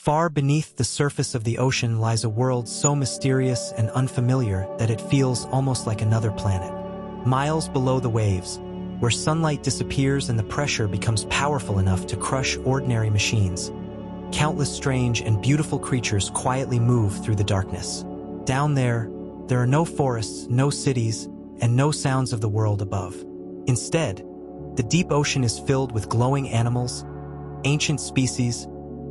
Far beneath the surface of the ocean lies a world so mysterious and unfamiliar that it feels almost like another planet. Miles below the waves, where sunlight disappears and the pressure becomes powerful enough to crush ordinary machines, countless strange and beautiful creatures quietly move through the darkness. Down there are no forests, no cities, and no sounds of the world above. Instead, the deep ocean is filled with glowing animals, ancient species,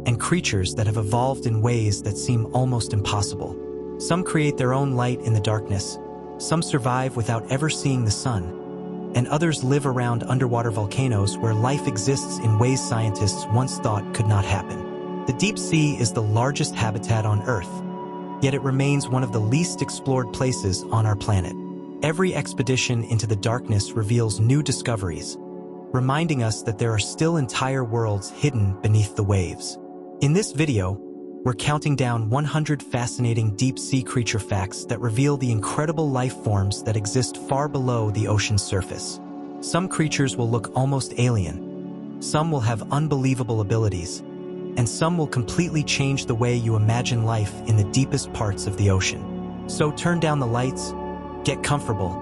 and creatures that have evolved in ways that seem almost impossible. Some create their own light in the darkness, some survive without ever seeing the sun, and others live around underwater volcanoes where life exists in ways scientists once thought could not happen. The deep sea is the largest habitat on Earth, yet it remains one of the least explored places on our planet. Every expedition into the darkness reveals new discoveries, reminding us that there are still entire worlds hidden beneath the waves. In this video, we're counting down 100 fascinating deep-sea creature facts that reveal the incredible life forms that exist far below the ocean's surface. Some creatures will look almost alien, some will have unbelievable abilities, and some will completely change the way you imagine life in the deepest parts of the ocean. So turn down the lights, get comfortable,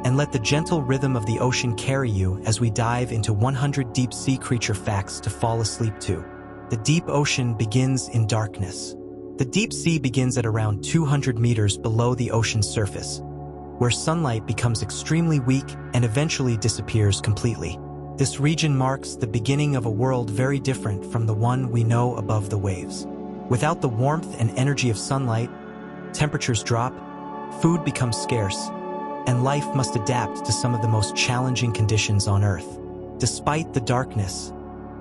and let the gentle rhythm of the ocean carry you as we dive into 100 deep-sea creature facts to fall asleep to. The deep ocean begins in darkness. The deep sea begins at around 200 meters below the ocean's surface, where sunlight becomes extremely weak and eventually disappears completely. This region marks the beginning of a world very different from the one we know above the waves. Without the warmth and energy of sunlight, temperatures drop, food becomes scarce, and life must adapt to some of the most challenging conditions on Earth. Despite the darkness,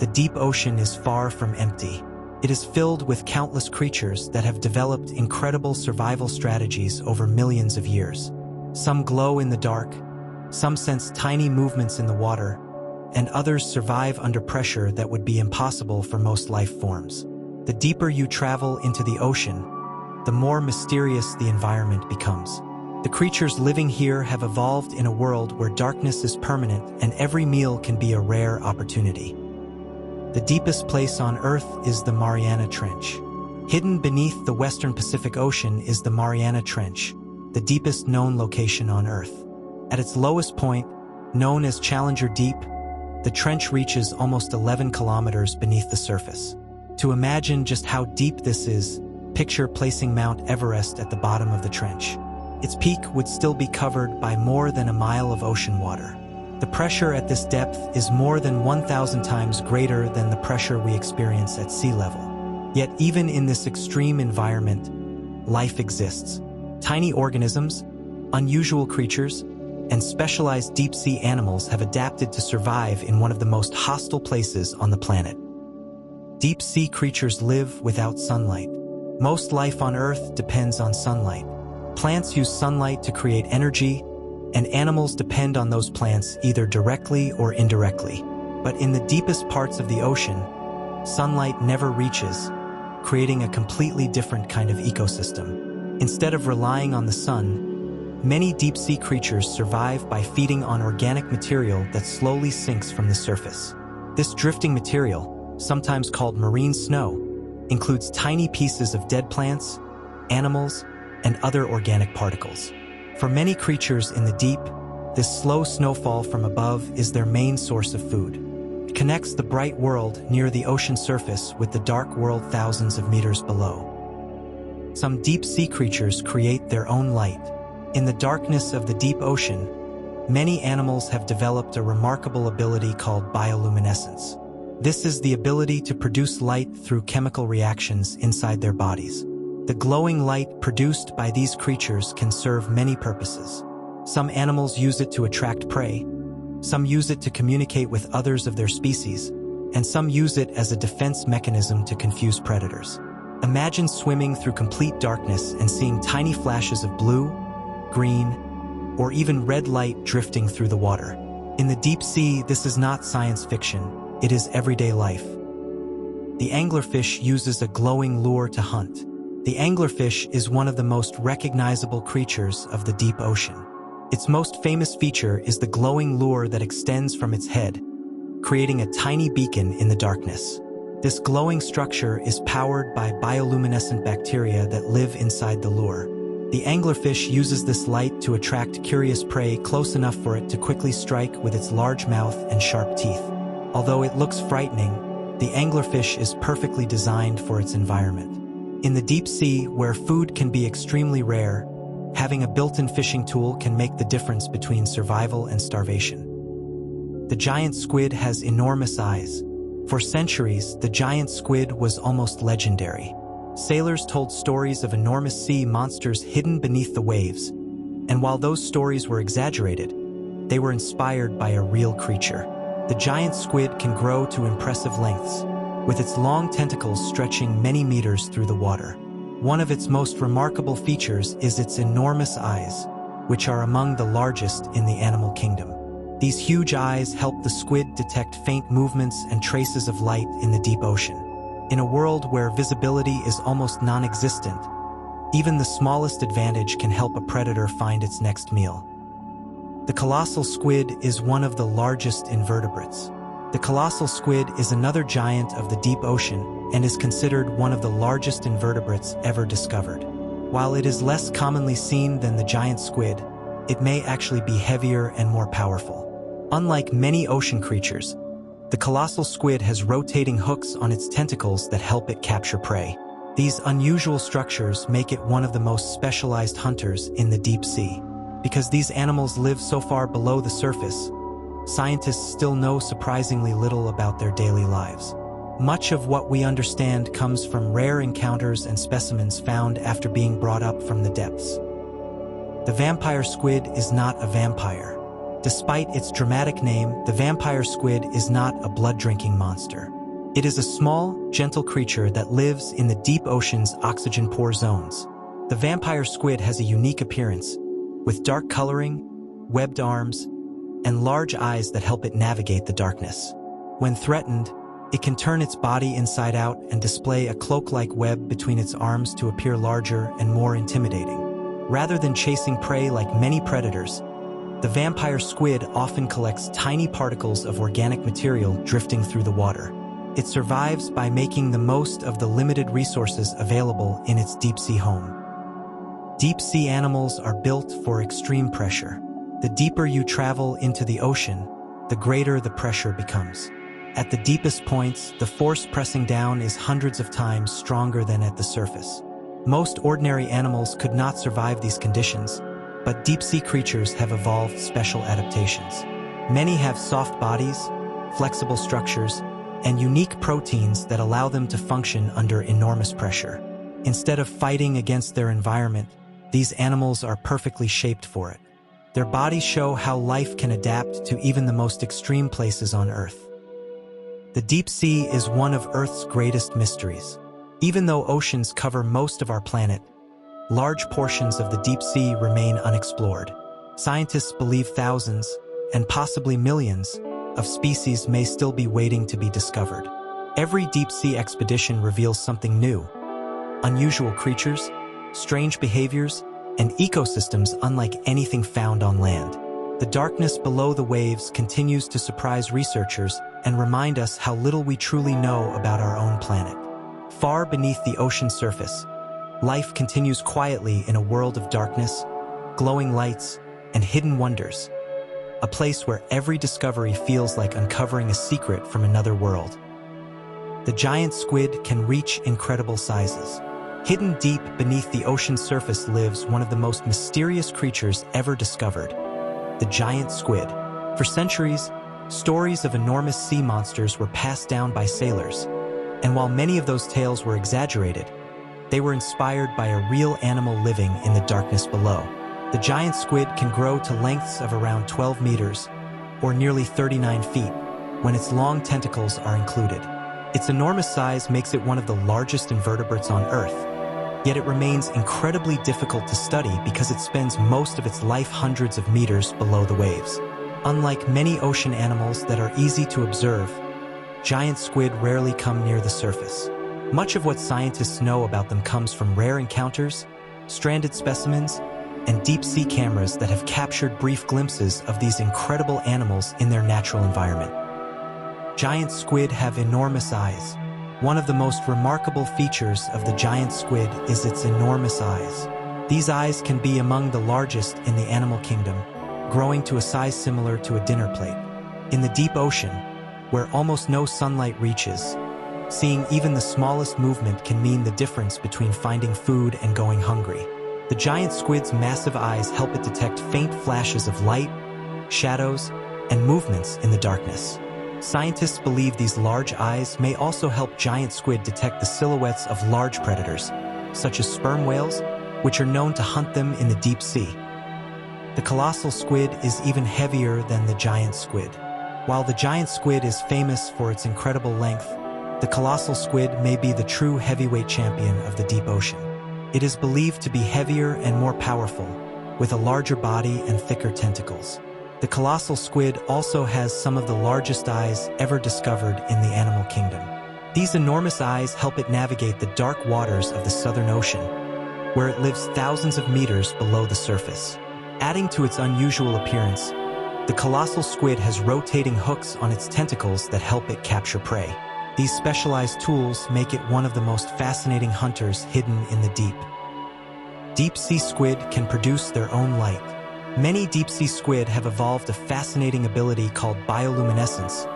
the deep ocean is far from empty. It is filled with countless creatures that have developed incredible survival strategies over millions of years. Some glow in the dark, some sense tiny movements in the water, and others survive under pressure that would be impossible for most life forms. The deeper you travel into the ocean, the more mysterious the environment becomes. The creatures living here have evolved in a world where darkness is permanent and every meal can be a rare opportunity. The deepest place on Earth is the Mariana Trench. Hidden beneath the western Pacific Ocean is the Mariana Trench, the deepest known location on Earth. At its lowest point, known as Challenger Deep, the trench reaches almost 11 kilometers beneath the surface. To imagine just how deep this is, picture placing Mount Everest at the bottom of the trench. Its peak would still be covered by more than a mile of ocean water. The pressure at this depth is more than 1,000 times greater than the pressure we experience at sea level. Yet even in this extreme environment, life exists. Tiny organisms, unusual creatures, and specialized deep-sea animals have adapted to survive in one of the most hostile places on the planet. Deep-sea creatures live without sunlight. Most life on Earth depends on sunlight. Plants use sunlight to create energy, and animals depend on those plants either directly or indirectly. But in the deepest parts of the ocean, sunlight never reaches, creating a completely different kind of ecosystem. Instead of relying on the sun, many deep-sea creatures survive by feeding on organic material that slowly sinks from the surface. This drifting material, sometimes called marine snow, includes tiny pieces of dead plants, animals, and other organic particles. For many creatures in the deep, this slow snowfall from above is their main source of food. It connects the bright world near the ocean surface with the dark world thousands of meters below. Some deep-sea creatures create their own light. In the darkness of the deep ocean, many animals have developed a remarkable ability called bioluminescence. This is the ability to produce light through chemical reactions inside their bodies. The glowing light produced by these creatures can serve many purposes. Some animals use it to attract prey, some use it to communicate with others of their species, and some use it as a defense mechanism to confuse predators. Imagine swimming through complete darkness and seeing tiny flashes of blue, green, or even red light drifting through the water. In the deep sea, this is not science fiction, it is everyday life. The anglerfish uses a glowing lure to hunt. The anglerfish is one of the most recognizable creatures of the deep ocean. Its most famous feature is the glowing lure that extends from its head, creating a tiny beacon in the darkness. This glowing structure is powered by bioluminescent bacteria that live inside the lure. The anglerfish uses this light to attract curious prey close enough for it to quickly strike with its large mouth and sharp teeth. Although it looks frightening, the anglerfish is perfectly designed for its environment. In the deep sea, where food can be extremely rare, having a built-in fishing tool can make the difference between survival and starvation. The giant squid has enormous eyes. For centuries, the giant squid was almost legendary. Sailors told stories of enormous sea monsters hidden beneath the waves, and while those stories were exaggerated, they were inspired by a real creature. The giant squid can grow to impressive lengths, with its long tentacles stretching many meters through the water. One of its most remarkable features is its enormous eyes, which are among the largest in the animal kingdom. These huge eyes help the squid detect faint movements and traces of light in the deep ocean. In a world where visibility is almost non-existent, even the smallest advantage can help a predator find its next meal. The colossal squid is one of the largest invertebrates. The colossal squid is another giant of the deep ocean and is considered one of the largest invertebrates ever discovered. While it is less commonly seen than the giant squid, it may actually be heavier and more powerful. Unlike many ocean creatures, the colossal squid has rotating hooks on its tentacles that help it capture prey. These unusual structures make it one of the most specialized hunters in the deep sea. Because these animals live so far below the surface, scientists still know surprisingly little about their daily lives. Much of what we understand comes from rare encounters and specimens found after being brought up from the depths. The vampire squid is not a vampire. Despite its dramatic name, the vampire squid is not a blood-drinking monster. It is a small, gentle creature that lives in the deep ocean's oxygen-poor zones. The vampire squid has a unique appearance, with dark coloring, webbed arms, and large eyes that help it navigate the darkness. When threatened, it can turn its body inside out and display a cloak-like web between its arms to appear larger and more intimidating. Rather than chasing prey like many predators, the vampire squid often collects tiny particles of organic material drifting through the water. It survives by making the most of the limited resources available in its deep-sea home. Deep-sea animals are built for extreme pressure. The deeper you travel into the ocean, the greater the pressure becomes. At the deepest points, the force pressing down is hundreds of times stronger than at the surface. Most ordinary animals could not survive these conditions, but deep-sea creatures have evolved special adaptations. Many have soft bodies, flexible structures, and unique proteins that allow them to function under enormous pressure. Instead of fighting against their environment, these animals are perfectly shaped for it. Their bodies show how life can adapt to even the most extreme places on Earth. The deep sea is one of Earth's greatest mysteries. Even though oceans cover most of our planet, large portions of the deep sea remain unexplored. Scientists believe thousands, and possibly millions, of species may still be waiting to be discovered. Every deep-sea expedition reveals something new: unusual creatures, strange behaviors, and ecosystems unlike anything found on land. The darkness below the waves continues to surprise researchers and remind us how little we truly know about our own planet. Far beneath the ocean surface, life continues quietly in a world of darkness, glowing lights, and hidden wonders. A place where every discovery feels like uncovering a secret from another world. The giant squid can reach incredible sizes. Hidden deep beneath the ocean's surface lives one of the most mysterious creatures ever discovered: the giant squid. For centuries, stories of enormous sea monsters were passed down by sailors, and while many of those tales were exaggerated, they were inspired by a real animal living in the darkness below. The giant squid can grow to lengths of around 12 meters, or nearly 39 feet, when its long tentacles are included. Its enormous size makes it one of the largest invertebrates on Earth, yet it remains incredibly difficult to study because it spends most of its life hundreds of meters below the waves. Unlike many ocean animals that are easy to observe, giant squid rarely come near the surface. Much of what scientists know about them comes from rare encounters, stranded specimens, and deep-sea cameras that have captured brief glimpses of these incredible animals in their natural environment. Giant squid have enormous eyes, One of the most remarkable features of the giant squid is its enormous eyes. These eyes can be among the largest in the animal kingdom, growing to a size similar to a dinner plate. In the deep ocean, where almost no sunlight reaches, seeing even the smallest movement can mean the difference between finding food and going hungry. The giant squid's massive eyes help it detect faint flashes of light, shadows, and movements in the darkness. Scientists believe these large eyes may also help giant squid detect the silhouettes of large predators, such as sperm whales, which are known to hunt them in the deep sea. The colossal squid is even heavier than the giant squid. While the giant squid is famous for its incredible length, the colossal squid may be the true heavyweight champion of the deep ocean. It is believed to be heavier and more powerful, with a larger body and thicker tentacles. The colossal squid also has some of the largest eyes ever discovered in the animal kingdom. These enormous eyes help it navigate the dark waters of the Southern Ocean, where it lives thousands of meters below the surface. Adding to its unusual appearance, the colossal squid has rotating hooks on its tentacles that help it capture prey. These specialized tools make it one of the most fascinating hunters hidden in the deep. Deep-sea squid can produce their own light. Many deep-sea squid have evolved a fascinating ability called bioluminescence,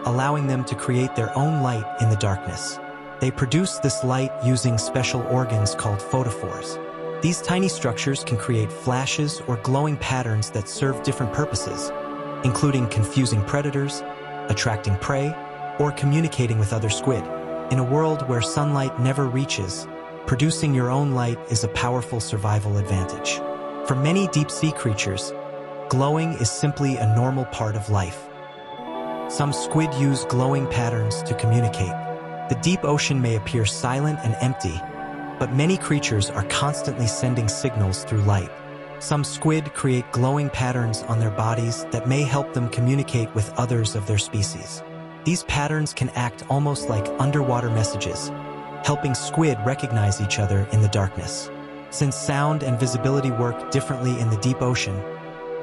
allowing them to create their own light in the darkness. They produce this light using special organs called photophores. These tiny structures can create flashes or glowing patterns that serve different purposes, including confusing predators, attracting prey, or communicating with other squid. In a world where sunlight never reaches, producing your own light is a powerful survival advantage. For many deep-sea creatures, glowing is simply a normal part of life. Some squid use glowing patterns to communicate. The deep ocean may appear silent and empty, but many creatures are constantly sending signals through light. Some squid create glowing patterns on their bodies that may help them communicate with others of their species. These patterns can act almost like underwater messages, helping squid recognize each other in the darkness. Since sound and visibility work differently in the deep ocean,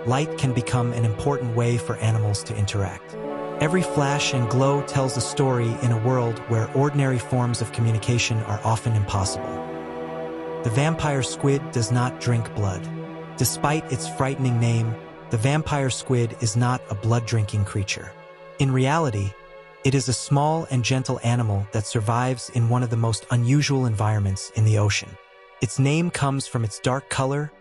light can become an important way for animals to interact. Every flash and glow tells a story in a world where ordinary forms of communication are often impossible. The vampire squid does not drink blood. Despite its frightening name, the vampire squid is not a blood-drinking creature. In reality, it is a small and gentle animal that survives in one of the most unusual environments in the ocean. Its name comes from its dark color,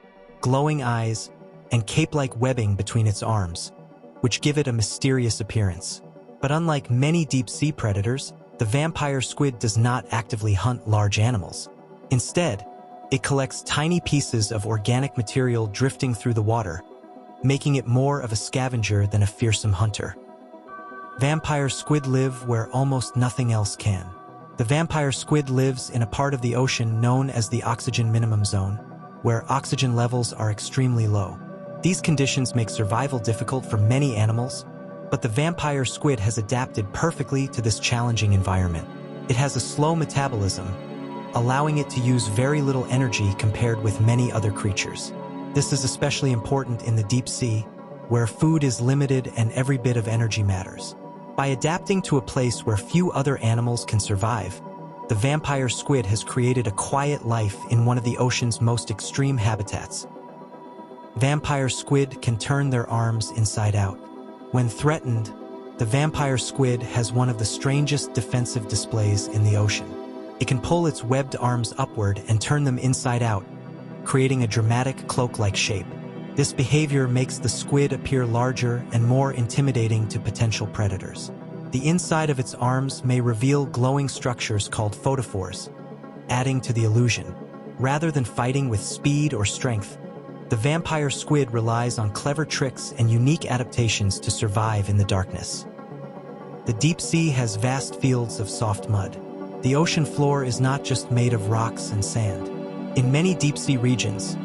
glowing eyes, and cape-like webbing between its arms, which give it a mysterious appearance. But unlike many deep-sea predators, the vampire squid does not actively hunt large animals. Instead, it collects tiny pieces of organic material drifting through the water, making it more of a scavenger than a fearsome hunter. Vampire squid live where almost nothing else can. The vampire squid lives in a part of the ocean known as the oxygen minimum zone, where oxygen levels are extremely low. These conditions make survival difficult for many animals, but the vampire squid has adapted perfectly to this challenging environment. It has a slow metabolism, allowing it to use very little energy compared with many other creatures. This is especially important in the deep sea, where food is limited and every bit of energy matters. By adapting to a place where few other animals can survive, the vampire squid has created a quiet life in one of the ocean's most extreme habitats. Vampire squid can turn their arms inside out. When threatened, the vampire squid has one of the strangest defensive displays in the ocean. It can pull its webbed arms upward and turn them inside out, creating a dramatic cloak-like shape. This behavior makes the squid appear larger and more intimidating to potential predators. The inside of its arms may reveal glowing structures called photophores, adding to the illusion. Rather than fighting with speed or strength, the vampire squid relies on clever tricks and unique adaptations to survive in the darkness. The deep sea has vast fields of soft mud. The ocean floor is not just made of rocks and sand. In many deep-sea regions,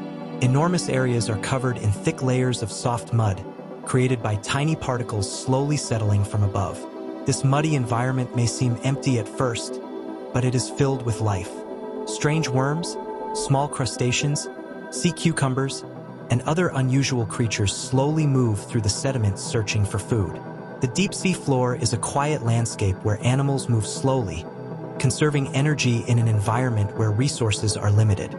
enormous areas are covered in thick layers of soft mud, created by tiny particles slowly settling from above. This muddy environment may seem empty at first, but it is filled with life. Strange worms, small crustaceans, sea cucumbers, and other unusual creatures slowly move through the sediment searching for food. The deep-sea floor is a quiet landscape where animals move slowly, conserving energy in an environment where resources are limited.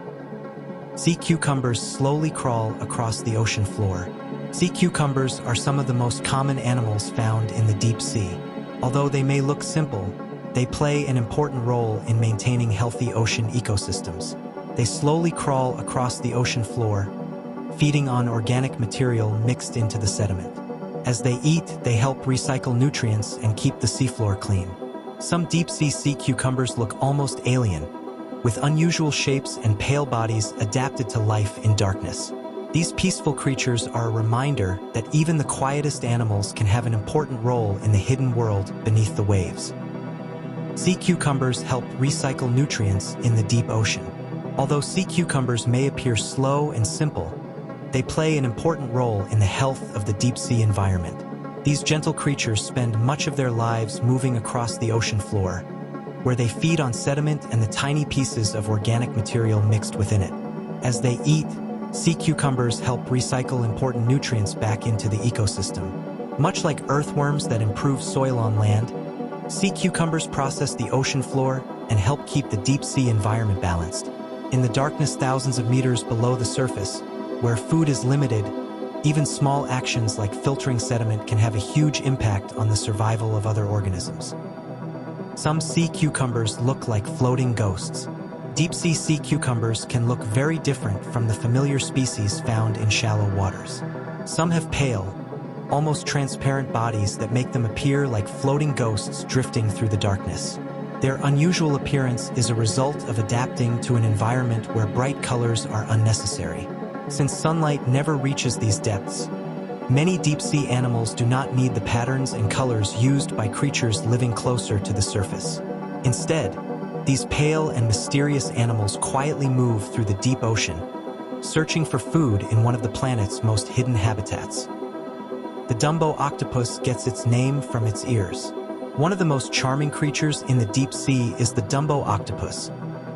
Sea cucumbers slowly crawl across the ocean floor. Sea cucumbers are some of the most common animals found in the deep sea. Although they may look simple, they play an important role in maintaining healthy ocean ecosystems. They slowly crawl across the ocean floor, feeding on organic material mixed into the sediment. As they eat, they help recycle nutrients and keep the seafloor clean. Some deep-sea sea cucumbers look almost alien, with unusual shapes and pale bodies adapted to life in darkness. These peaceful creatures are a reminder that even the quietest animals can have an important role in the hidden world beneath the waves. Sea cucumbers help recycle nutrients in the deep ocean. Although sea cucumbers may appear slow and simple, they play an important role in the health of the deep-sea environment. These gentle creatures spend much of their lives moving across the ocean floor, where they feed on sediment and the tiny pieces of organic material mixed within it. As they eat, sea cucumbers help recycle important nutrients back into the ecosystem. Much like earthworms that improve soil on land, sea cucumbers process the ocean floor and help keep the deep-sea environment balanced. In the darkness thousands of meters below the surface, where food is limited, even small actions like filtering sediment can have a huge impact on the survival of other organisms. Some sea cucumbers look like floating ghosts. Deep-sea sea cucumbers can look very different from the familiar species found in shallow waters. Some have pale, almost transparent bodies that make them appear like floating ghosts drifting through the darkness. Their unusual appearance is a result of adapting to an environment where bright colors are unnecessary. Since sunlight never reaches these depths, many deep-sea animals do not need the patterns and colors used by creatures living closer to the surface. Instead, these pale and mysterious animals quietly move through the deep ocean, searching for food in one of the planet's most hidden habitats. The Dumbo octopus gets its name from its ears. One of the most charming creatures in the deep sea is the Dumbo octopus,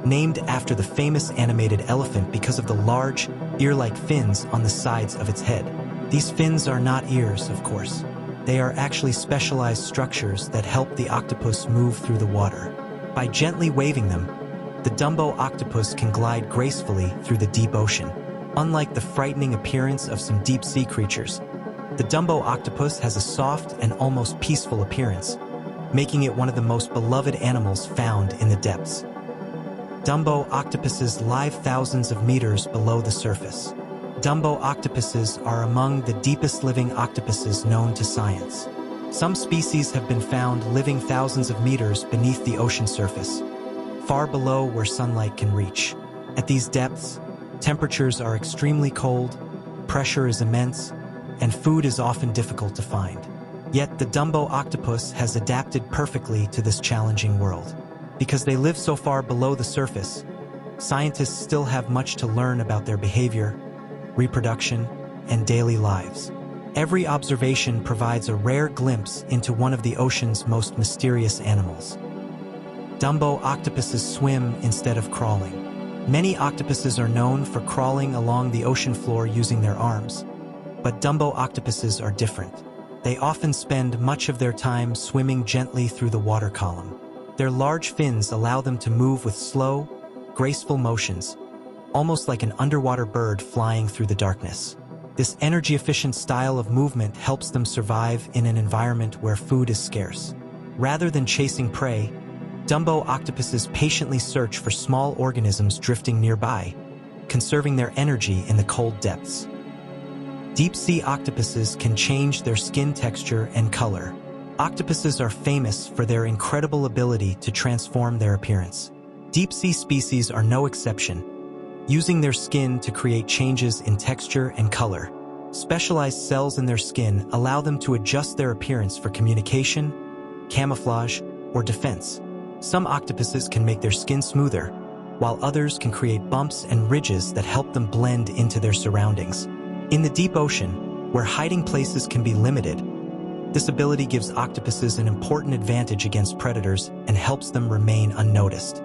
named after the famous animated elephant because of the large, ear-like fins on the sides of its head. These fins are not ears, of course. They are actually specialized structures that help the octopus move through the water. By gently waving them, the Dumbo octopus can glide gracefully through the deep ocean. Unlike the frightening appearance of some deep-sea creatures, the Dumbo octopus has a soft and almost peaceful appearance, making it one of the most beloved animals found in the depths. Dumbo octopuses live thousands of meters below the surface. Dumbo octopuses are among the deepest living octopuses known to science. Some species have been found living thousands of meters beneath the ocean surface, far below where sunlight can reach. At these depths, temperatures are extremely cold, pressure is immense, and food is often difficult to find. Yet the Dumbo octopus has adapted perfectly to this challenging world. Because they live so far below the surface, scientists still have much to learn about their behavior, reproduction, and daily lives. Every observation provides a rare glimpse into one of the ocean's most mysterious animals. Dumbo octopuses swim instead of crawling. Many octopuses are known for crawling along the ocean floor using their arms, but Dumbo octopuses are different. They often spend much of their time swimming gently through the water column. Their large fins allow them to move with slow, graceful motions, almost like an underwater bird flying through the darkness. This energy-efficient style of movement helps them survive in an environment where food is scarce. Rather than chasing prey, Dumbo octopuses patiently search for small organisms drifting nearby, conserving their energy in the cold depths. Deep-sea octopuses can change their skin texture and color. Octopuses are famous for their incredible ability to transform their appearance. Deep-sea species are no exception, using their skin to create changes in texture and color. Specialized cells in their skin allow them to adjust their appearance for communication, camouflage, or defense. Some octopuses can make their skin smoother, while others can create bumps and ridges that help them blend into their surroundings. In the deep ocean, where hiding places can be limited, this ability gives octopuses an important advantage against predators and helps them remain unnoticed.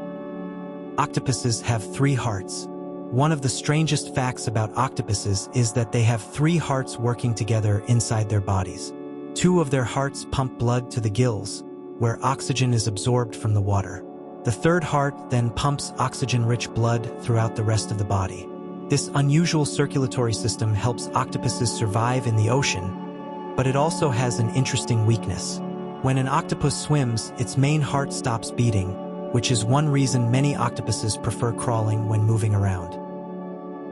Octopuses have 3 hearts. One of the strangest facts about octopuses is that they have 3 hearts working together inside their bodies. 2 of their hearts pump blood to the gills, where oxygen is absorbed from the water. The third heart then pumps oxygen-rich blood throughout the rest of the body. This unusual circulatory system helps octopuses survive in the ocean, but it also has an interesting weakness. When an octopus swims, its main heart stops beating, which is one reason many octopuses prefer crawling when moving around.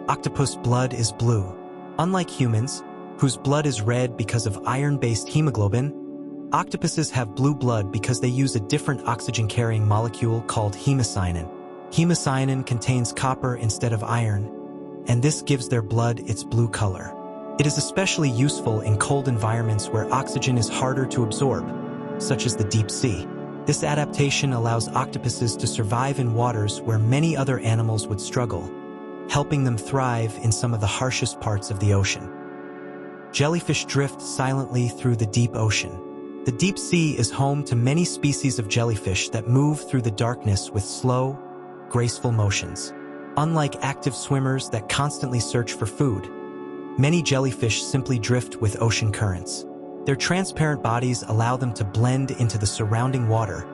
Octopus blood is blue. Unlike humans, whose blood is red because of iron-based hemoglobin, octopuses have blue blood because they use a different oxygen-carrying molecule called hemocyanin. Hemocyanin contains copper instead of iron, and this gives their blood its blue color. It is especially useful in cold environments where oxygen is harder to absorb, such as the deep sea. This adaptation allows octopuses to survive in waters where many other animals would struggle, helping them thrive in some of the harshest parts of the ocean. Jellyfish drift silently through the deep ocean. The deep sea is home to many species of jellyfish that move through the darkness with slow, graceful motions. Unlike active swimmers that constantly search for food, many jellyfish simply drift with ocean currents. Their transparent bodies allow them to blend into the surrounding water,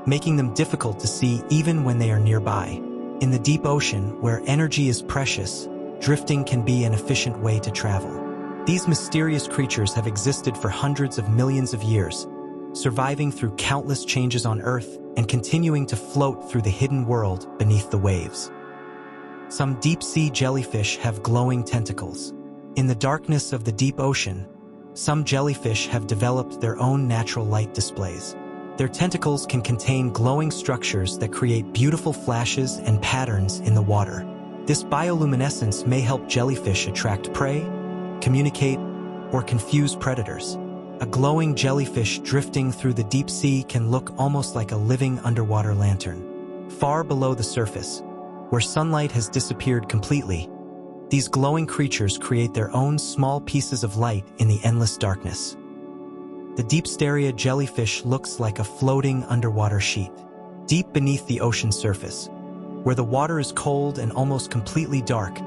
making them difficult to see even when they are nearby. In the deep ocean, where energy is precious, drifting can be an efficient way to travel. These mysterious creatures have existed for hundreds of millions of years, surviving through countless changes on Earth and continuing to float through the hidden world beneath the waves. Some deep-sea jellyfish have glowing tentacles. In the darkness of the deep ocean, some jellyfish have developed their own natural light displays. Their tentacles can contain glowing structures that create beautiful flashes and patterns in the water. This bioluminescence may help jellyfish attract prey, communicate, or confuse predators. A glowing jellyfish drifting through the deep sea can look almost like a living underwater lantern. Far below the surface, where sunlight has disappeared completely, these glowing creatures create their own small pieces of light in the endless darkness. The deep-steria jellyfish looks like a floating underwater sheet. Deep beneath the ocean surface, where the water is cold and almost completely dark,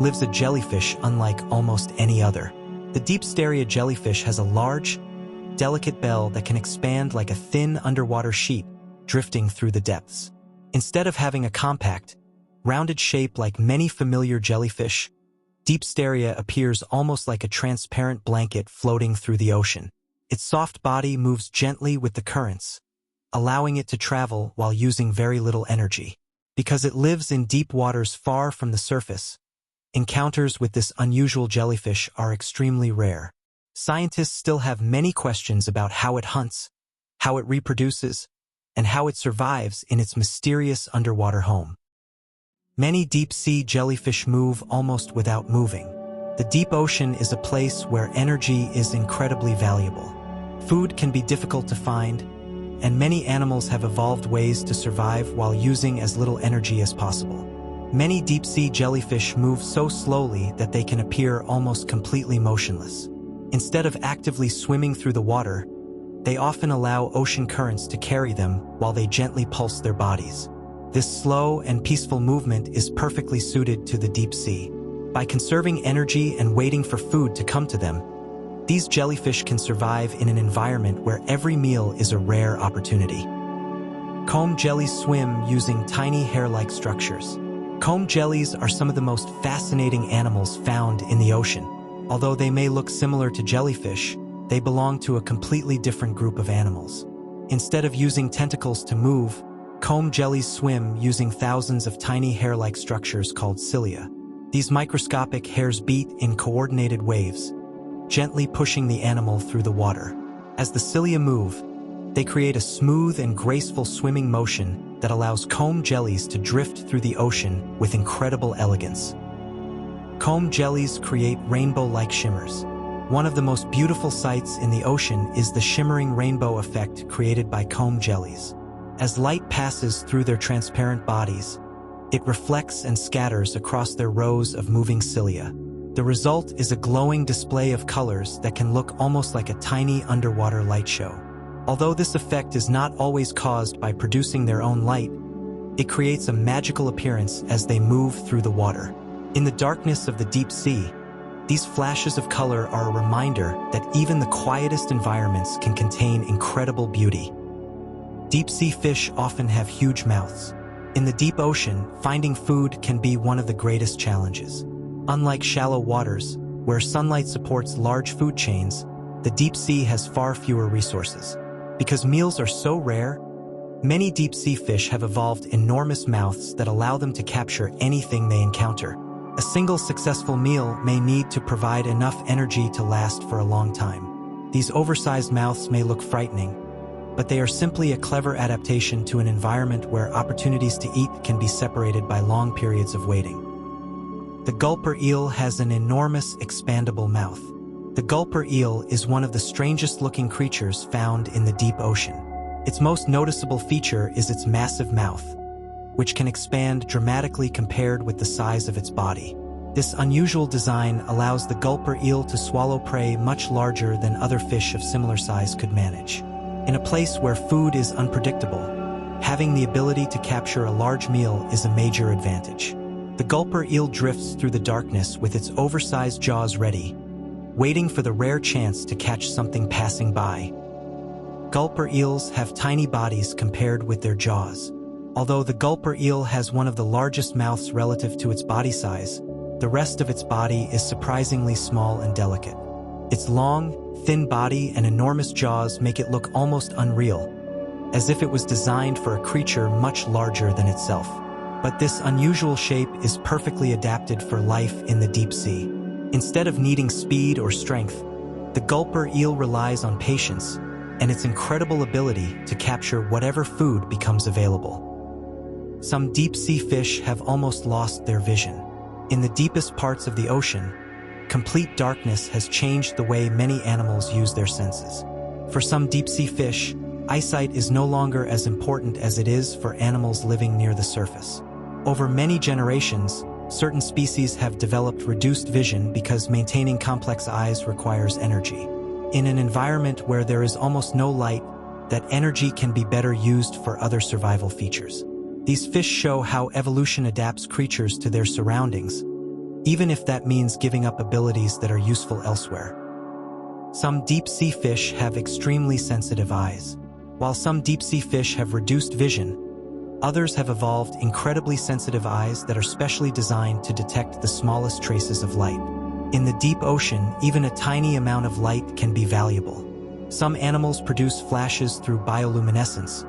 lives a jellyfish unlike almost any other. The deep-steria jellyfish has a large, delicate bell that can expand like a thin underwater sheet drifting through the depths. Instead of having a compact, rounded shape like many familiar jellyfish, deep-steria appears almost like a transparent blanket floating through the ocean. Its soft body moves gently with the currents, allowing it to travel while using very little energy. Because it lives in deep waters far from the surface, encounters with this unusual jellyfish are extremely rare. Scientists still have many questions about how it hunts, how it reproduces, and how it survives in its mysterious underwater home. Many deep-sea jellyfish move almost without moving. The deep ocean is a place where energy is incredibly valuable. Food can be difficult to find, and many animals have evolved ways to survive while using as little energy as possible. Many deep-sea jellyfish move so slowly that they can appear almost completely motionless. Instead of actively swimming through the water, they often allow ocean currents to carry them while they gently pulse their bodies. This slow and peaceful movement is perfectly suited to the deep sea. By conserving energy and waiting for food to come to them, these jellyfish can survive in an environment where every meal is a rare opportunity. Comb jellies swim using tiny hair-like structures. Comb jellies are some of the most fascinating animals found in the ocean. Although they may look similar to jellyfish, they belong to a completely different group of animals. Instead of using tentacles to move, comb jellies swim using thousands of tiny hair-like structures called cilia. These microscopic hairs beat in coordinated waves, gently pushing the animal through the water. As the cilia move, they create a smooth and graceful swimming motion that allows comb jellies to drift through the ocean with incredible elegance. Comb jellies create rainbow-like shimmers. One of the most beautiful sights in the ocean is the shimmering rainbow effect created by comb jellies. As light passes through their transparent bodies, it reflects and scatters across their rows of moving cilia. The result is a glowing display of colors that can look almost like a tiny underwater light show. Although this effect is not always caused by producing their own light, it creates a magical appearance as they move through the water. In the darkness of the deep sea, these flashes of color are a reminder that even the quietest environments can contain incredible beauty. Deep-sea fish often have huge mouths. In the deep ocean, finding food can be one of the greatest challenges. Unlike shallow waters, where sunlight supports large food chains, the deep sea has far fewer resources. Because meals are so rare, many deep-sea fish have evolved enormous mouths that allow them to capture anything they encounter. A single successful meal may need to provide enough energy to last for a long time. These oversized mouths may look frightening, but they are simply a clever adaptation to an environment where opportunities to eat can be separated by long periods of waiting. The gulper eel has an enormous, expandable mouth. The gulper eel is one of the strangest-looking creatures found in the deep ocean. Its most noticeable feature is its massive mouth, which can expand dramatically compared with the size of its body. This unusual design allows the gulper eel to swallow prey much larger than other fish of similar size could manage. In a place where food is unpredictable, having the ability to capture a large meal is a major advantage. The gulper eel drifts through the darkness with its oversized jaws ready, waiting for the rare chance to catch something passing by. Gulper eels have tiny bodies compared with their jaws. Although the gulper eel has one of the largest mouths relative to its body size, the rest of its body is surprisingly small and delicate. Its long, thin body and enormous jaws make it look almost unreal, as if it was designed for a creature much larger than itself. But this unusual shape is perfectly adapted for life in the deep sea. Instead of needing speed or strength, the gulper eel relies on patience and its incredible ability to capture whatever food becomes available. Some deep-sea fish have almost lost their vision. In the deepest parts of the ocean, complete darkness has changed the way many animals use their senses. For some deep-sea fish, eyesight is no longer as important as it is for animals living near the surface. Over many generations, certain species have developed reduced vision because maintaining complex eyes requires energy. In an environment where there is almost no light, that energy can be better used for other survival features. These fish show how evolution adapts creatures to their surroundings, even if that means giving up abilities that are useful elsewhere. Some deep-sea fish have extremely sensitive eyes. While some deep-sea fish have reduced vision, others have evolved incredibly sensitive eyes that are specially designed to detect the smallest traces of light. In the deep ocean, even a tiny amount of light can be valuable. Some animals produce flashes through bioluminescence,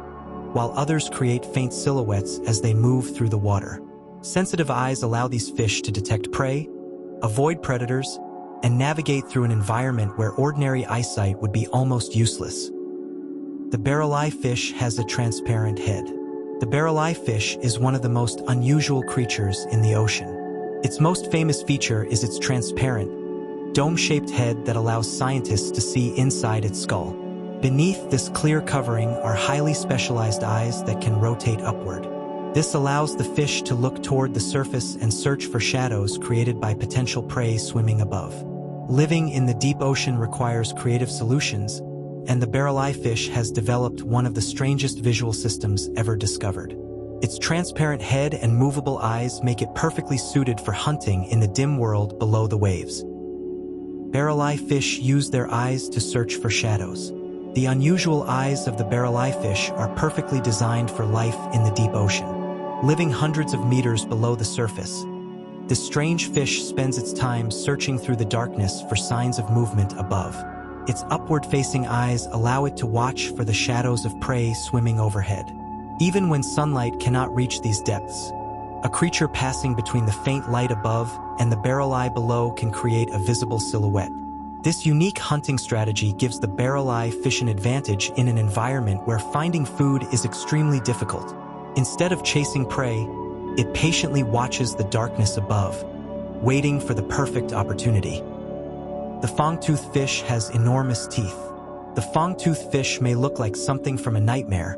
while others create faint silhouettes as they move through the water. Sensitive eyes allow these fish to detect prey, avoid predators, and navigate through an environment where ordinary eyesight would be almost useless. The barrel-eye fish has a transparent head. The barrel-eye fish is one of the most unusual creatures in the ocean. Its most famous feature is its transparent, dome-shaped head that allows scientists to see inside its skull. Beneath this clear covering are highly specialized eyes that can rotate upward. This allows the fish to look toward the surface and search for shadows created by potential prey swimming above. Living in the deep ocean requires creative solutions, and the barrel-eye fish has developed one of the strangest visual systems ever discovered. Its transparent head and movable eyes make it perfectly suited for hunting in the dim world below the waves. Barrel-eye fish use their eyes to search for shadows. The unusual eyes of the barrel-eye fish are perfectly designed for life in the deep ocean. Living hundreds of meters below the surface, this strange fish spends its time searching through the darkness for signs of movement above. Its upward-facing eyes allow it to watch for the shadows of prey swimming overhead. Even when sunlight cannot reach these depths, a creature passing between the faint light above and the barrel-eye below can create a visible silhouette. This unique hunting strategy gives the barrel-eye fish an advantage in an environment where finding food is extremely difficult. Instead of chasing prey, it patiently watches the darkness above, waiting for the perfect opportunity. The fong-toothed fish has enormous teeth. The fong-toothed fish may look like something from a nightmare,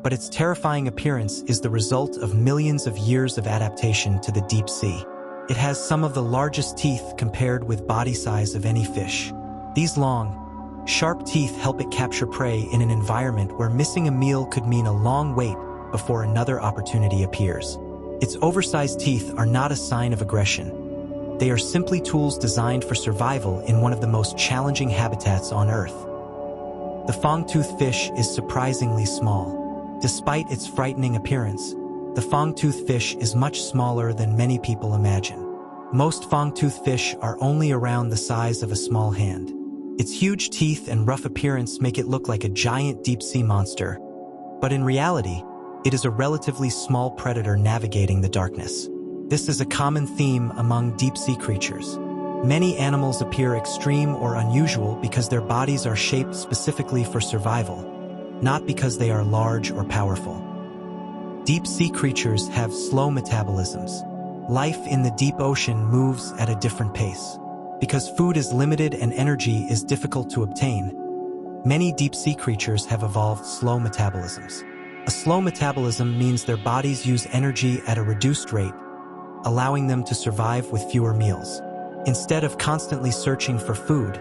but its terrifying appearance is the result of millions of years of adaptation to the deep sea. It has some of the largest teeth compared with body size of any fish. These long, sharp teeth help it capture prey in an environment where missing a meal could mean a long wait before another opportunity appears. Its oversized teeth are not a sign of aggression. They are simply tools designed for survival in one of the most challenging habitats on Earth. The fong-toothed fish is surprisingly small. Despite its frightening appearance, the fang-toothed fish is much smaller than many people imagine. Most fang-toothed fish are only around the size of a small hand. Its huge teeth and rough appearance make it look like a giant deep-sea monster, but in reality, it is a relatively small predator navigating the darkness. This is a common theme among deep-sea creatures. Many animals appear extreme or unusual because their bodies are shaped specifically for survival, not because they are large or powerful. Deep-sea creatures have slow metabolisms. Life in the deep ocean moves at a different pace. Because food is limited and energy is difficult to obtain, many deep-sea creatures have evolved slow metabolisms. A slow metabolism means their bodies use energy at a reduced rate, allowing them to survive with fewer meals. Instead of constantly searching for food,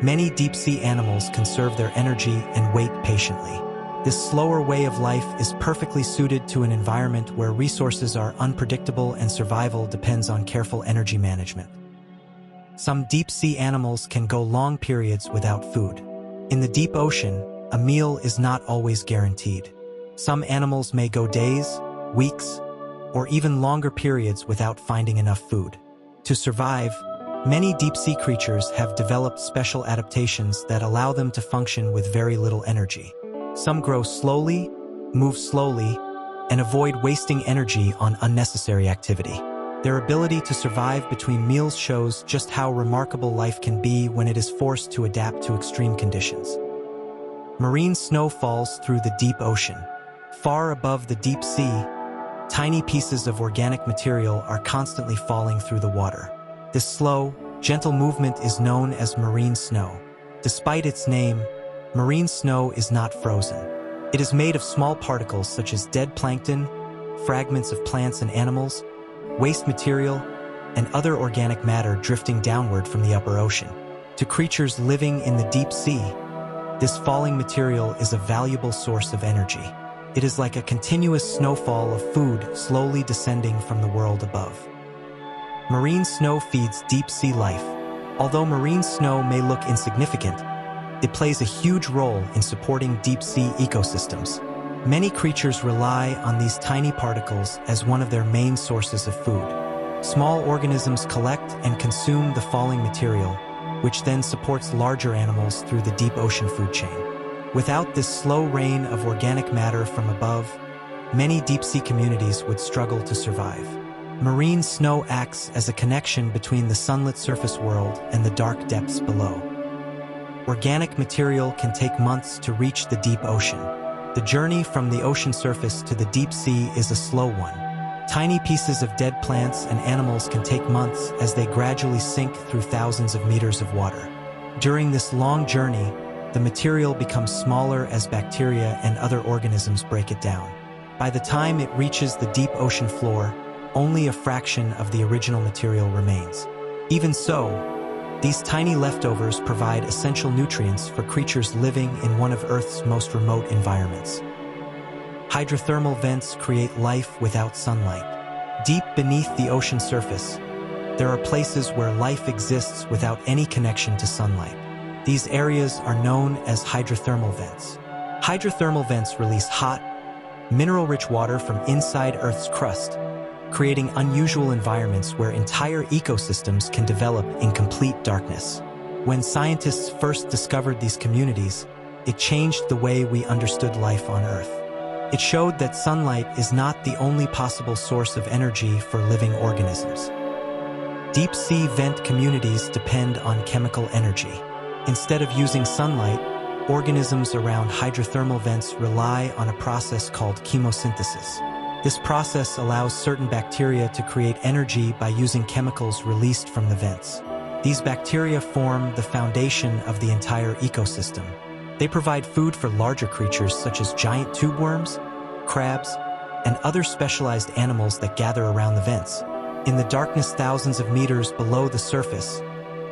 many deep-sea animals conserve their energy and wait patiently. This slower way of life is perfectly suited to an environment where resources are unpredictable and survival depends on careful energy management. Some deep-sea animals can go long periods without food. In the deep ocean, a meal is not always guaranteed. Some animals may go days, weeks, or even longer periods without finding enough food. To survive, many deep-sea creatures have developed special adaptations that allow them to function with very little energy. Some grow slowly, move slowly, and avoid wasting energy on unnecessary activity. Their ability to survive between meals shows just how remarkable life can be when it is forced to adapt to extreme conditions. Marine snow falls through the deep ocean. Far above the deep sea, tiny pieces of organic material are constantly falling through the water. This slow, gentle movement is known as marine snow. Despite its name, marine snow is not frozen. It is made of small particles such as dead plankton, fragments of plants and animals, waste material, and other organic matter drifting downward from the upper ocean. To creatures living in the deep sea, this falling material is a valuable source of energy. It is like a continuous snowfall of food slowly descending from the world above. Marine snow feeds deep-sea life. Although marine snow may look insignificant, it plays a huge role in supporting deep-sea ecosystems. Many creatures rely on these tiny particles as one of their main sources of food. Small organisms collect and consume the falling material, which then supports larger animals through the deep ocean food chain. Without this slow rain of organic matter from above, many deep-sea communities would struggle to survive. Marine snow acts as a connection between the sunlit surface world and the dark depths below. Organic material can take months to reach the deep ocean. The journey from the ocean surface to the deep sea is a slow one. Tiny pieces of dead plants and animals can take months as they gradually sink through thousands of meters of water. During this long journey, the material becomes smaller as bacteria and other organisms break it down. By the time it reaches the deep ocean floor, only a fraction of the original material remains. Even so, these tiny leftovers provide essential nutrients for creatures living in one of Earth's most remote environments. Hydrothermal vents create life without sunlight. Deep beneath the ocean surface, there are places where life exists without any connection to sunlight. These areas are known as hydrothermal vents. Hydrothermal vents release hot, mineral-rich water from inside Earth's crust, creating unusual environments where entire ecosystems can develop in complete darkness. When scientists first discovered these communities, it changed the way we understood life on Earth. It showed that sunlight is not the only possible source of energy for living organisms. Deep-sea vent communities depend on chemical energy. Instead of using sunlight, organisms around hydrothermal vents rely on a process called chemosynthesis. This process allows certain bacteria to create energy by using chemicals released from the vents. These bacteria form the foundation of the entire ecosystem. They provide food for larger creatures such as giant tube worms, crabs, and other specialized animals that gather around the vents. In the darkness thousands of meters below the surface,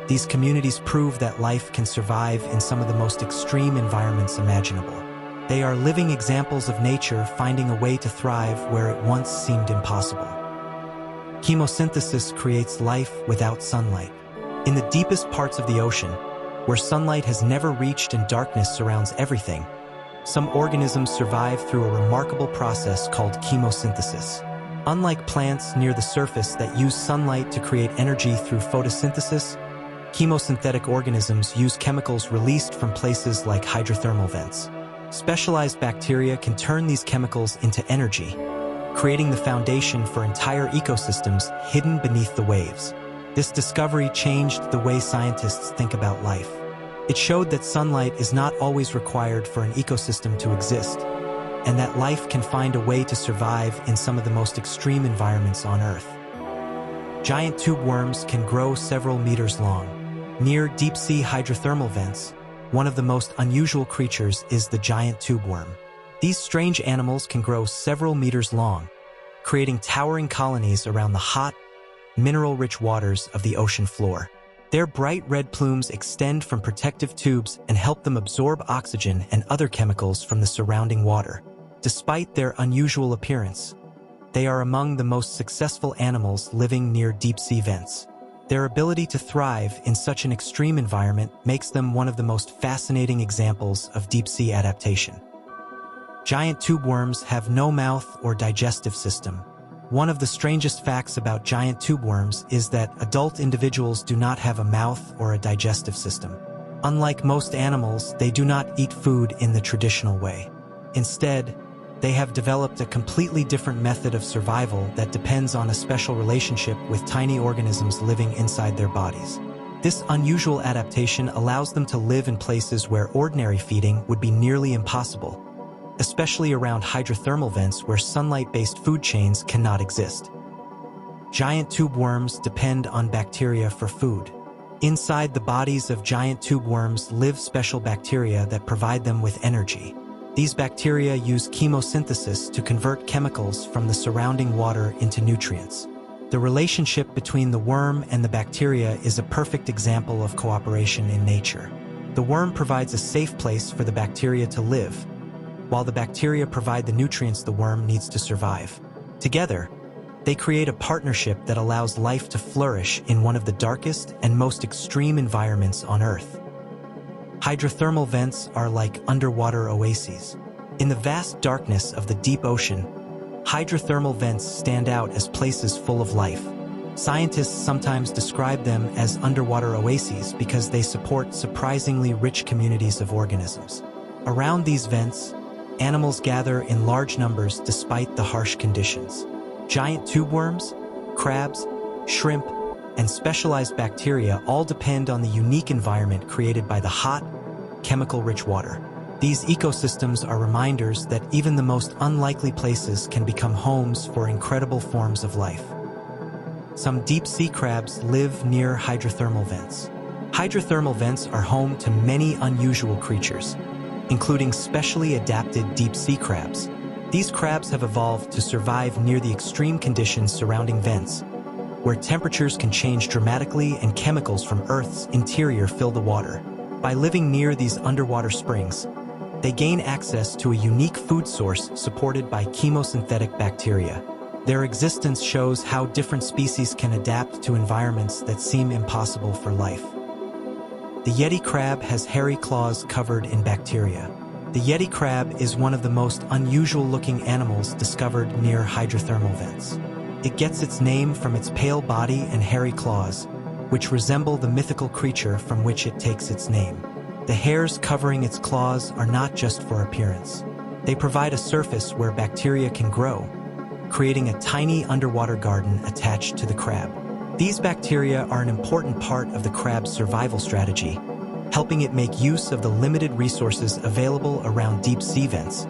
these communities prove that life can survive in some of the most extreme environments imaginable. They are living examples of nature finding a way to thrive where it once seemed impossible. Chemosynthesis creates life without sunlight. In the deepest parts of the ocean, where sunlight has never reached and darkness surrounds everything, Some organisms survive through a remarkable process called chemosynthesis. Unlike plants near the surface that use sunlight to create energy through photosynthesis, chemosynthetic organisms use chemicals released from places like hydrothermal vents. Specialized bacteria can turn these chemicals into energy, creating the foundation for entire ecosystems hidden beneath the waves. This discovery changed the way scientists think about life. It showed that sunlight is not always required for an ecosystem to exist, and that life can find a way to survive in some of the most extreme environments on Earth. Giant tube worms can grow several meters long. Near deep-sea hydrothermal vents, one of the most unusual creatures is the giant tube worm. These strange animals can grow several meters long, creating towering colonies around the hot, mineral-rich waters of the ocean floor. Their bright red plumes extend from protective tubes and help them absorb oxygen and other chemicals from the surrounding water. Despite their unusual appearance, they are among the most successful animals living near deep-sea vents. Their ability to thrive in such an extreme environment makes them one of the most fascinating examples of deep-sea adaptation. Giant tube worms have no mouth or digestive system. One of the strangest facts about giant tube worms is that adult individuals do not have a mouth or a digestive system. Unlike most animals, they do not eat food in the traditional way. Instead, they have developed a completely different method of survival that depends on a special relationship with tiny organisms living inside their bodies. This unusual adaptation allows them to live in places where ordinary feeding would be nearly impossible, especially around hydrothermal vents where sunlight-based food chains cannot exist. Giant tube worms depend on bacteria for food. Inside the bodies of giant tube worms live special bacteria that provide them with energy. These bacteria use chemosynthesis to convert chemicals from the surrounding water into nutrients. The relationship between the worm and the bacteria is a perfect example of cooperation in nature. The worm provides a safe place for the bacteria to live, while the bacteria provide the nutrients the worm needs to survive. Together, they create a partnership that allows life to flourish in one of the darkest and most extreme environments on Earth. Hydrothermal vents are like underwater oases. In the vast darkness of the deep ocean, hydrothermal vents stand out as places full of life. Scientists sometimes describe them as underwater oases because they support surprisingly rich communities of organisms. Around these vents, animals gather in large numbers despite the harsh conditions. Giant tube worms, crabs, shrimp, and specialized bacteria all depend on the unique environment created by the hot, chemical-rich water. These ecosystems are reminders that even the most unlikely places can become homes for incredible forms of life. Some deep-sea crabs live near hydrothermal vents. Hydrothermal vents are home to many unusual creatures, including specially adapted deep-sea crabs. These crabs have evolved to survive near the extreme conditions surrounding vents, where temperatures can change dramatically and chemicals from Earth's interior fill the water. By living near these underwater springs, they gain access to a unique food source supported by chemosynthetic bacteria. Their existence shows how different species can adapt to environments that seem impossible for life. The Yeti crab has hairy claws covered in bacteria. The Yeti crab is one of the most unusual-looking animals discovered near hydrothermal vents. It gets its name from its pale body and hairy claws, which resemble the mythical creature from which it takes its name. The hairs covering its claws are not just for appearance. They provide a surface where bacteria can grow, creating a tiny underwater garden attached to the crab. These bacteria are an important part of the crab's survival strategy, helping it make use of the limited resources available around deep sea vents.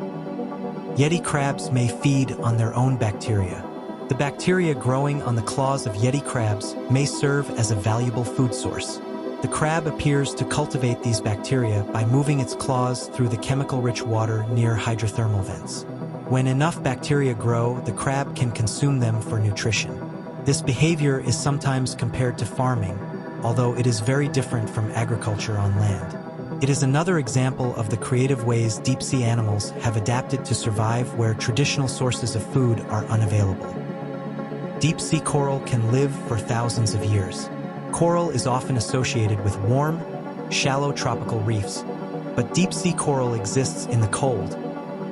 Yeti crabs may feed on their own bacteria. The bacteria growing on the claws of Yeti crabs may serve as a valuable food source. The crab appears to cultivate these bacteria by moving its claws through the chemical-rich water near hydrothermal vents. When enough bacteria grow, the crab can consume them for nutrition. This behavior is sometimes compared to farming, although it is very different from agriculture on land. It is another example of the creative ways deep-sea animals have adapted to survive where traditional sources of food are unavailable. Deep-sea coral can live for thousands of years. Coral is often associated with warm, shallow tropical reefs, But deep-sea coral exists in the cold,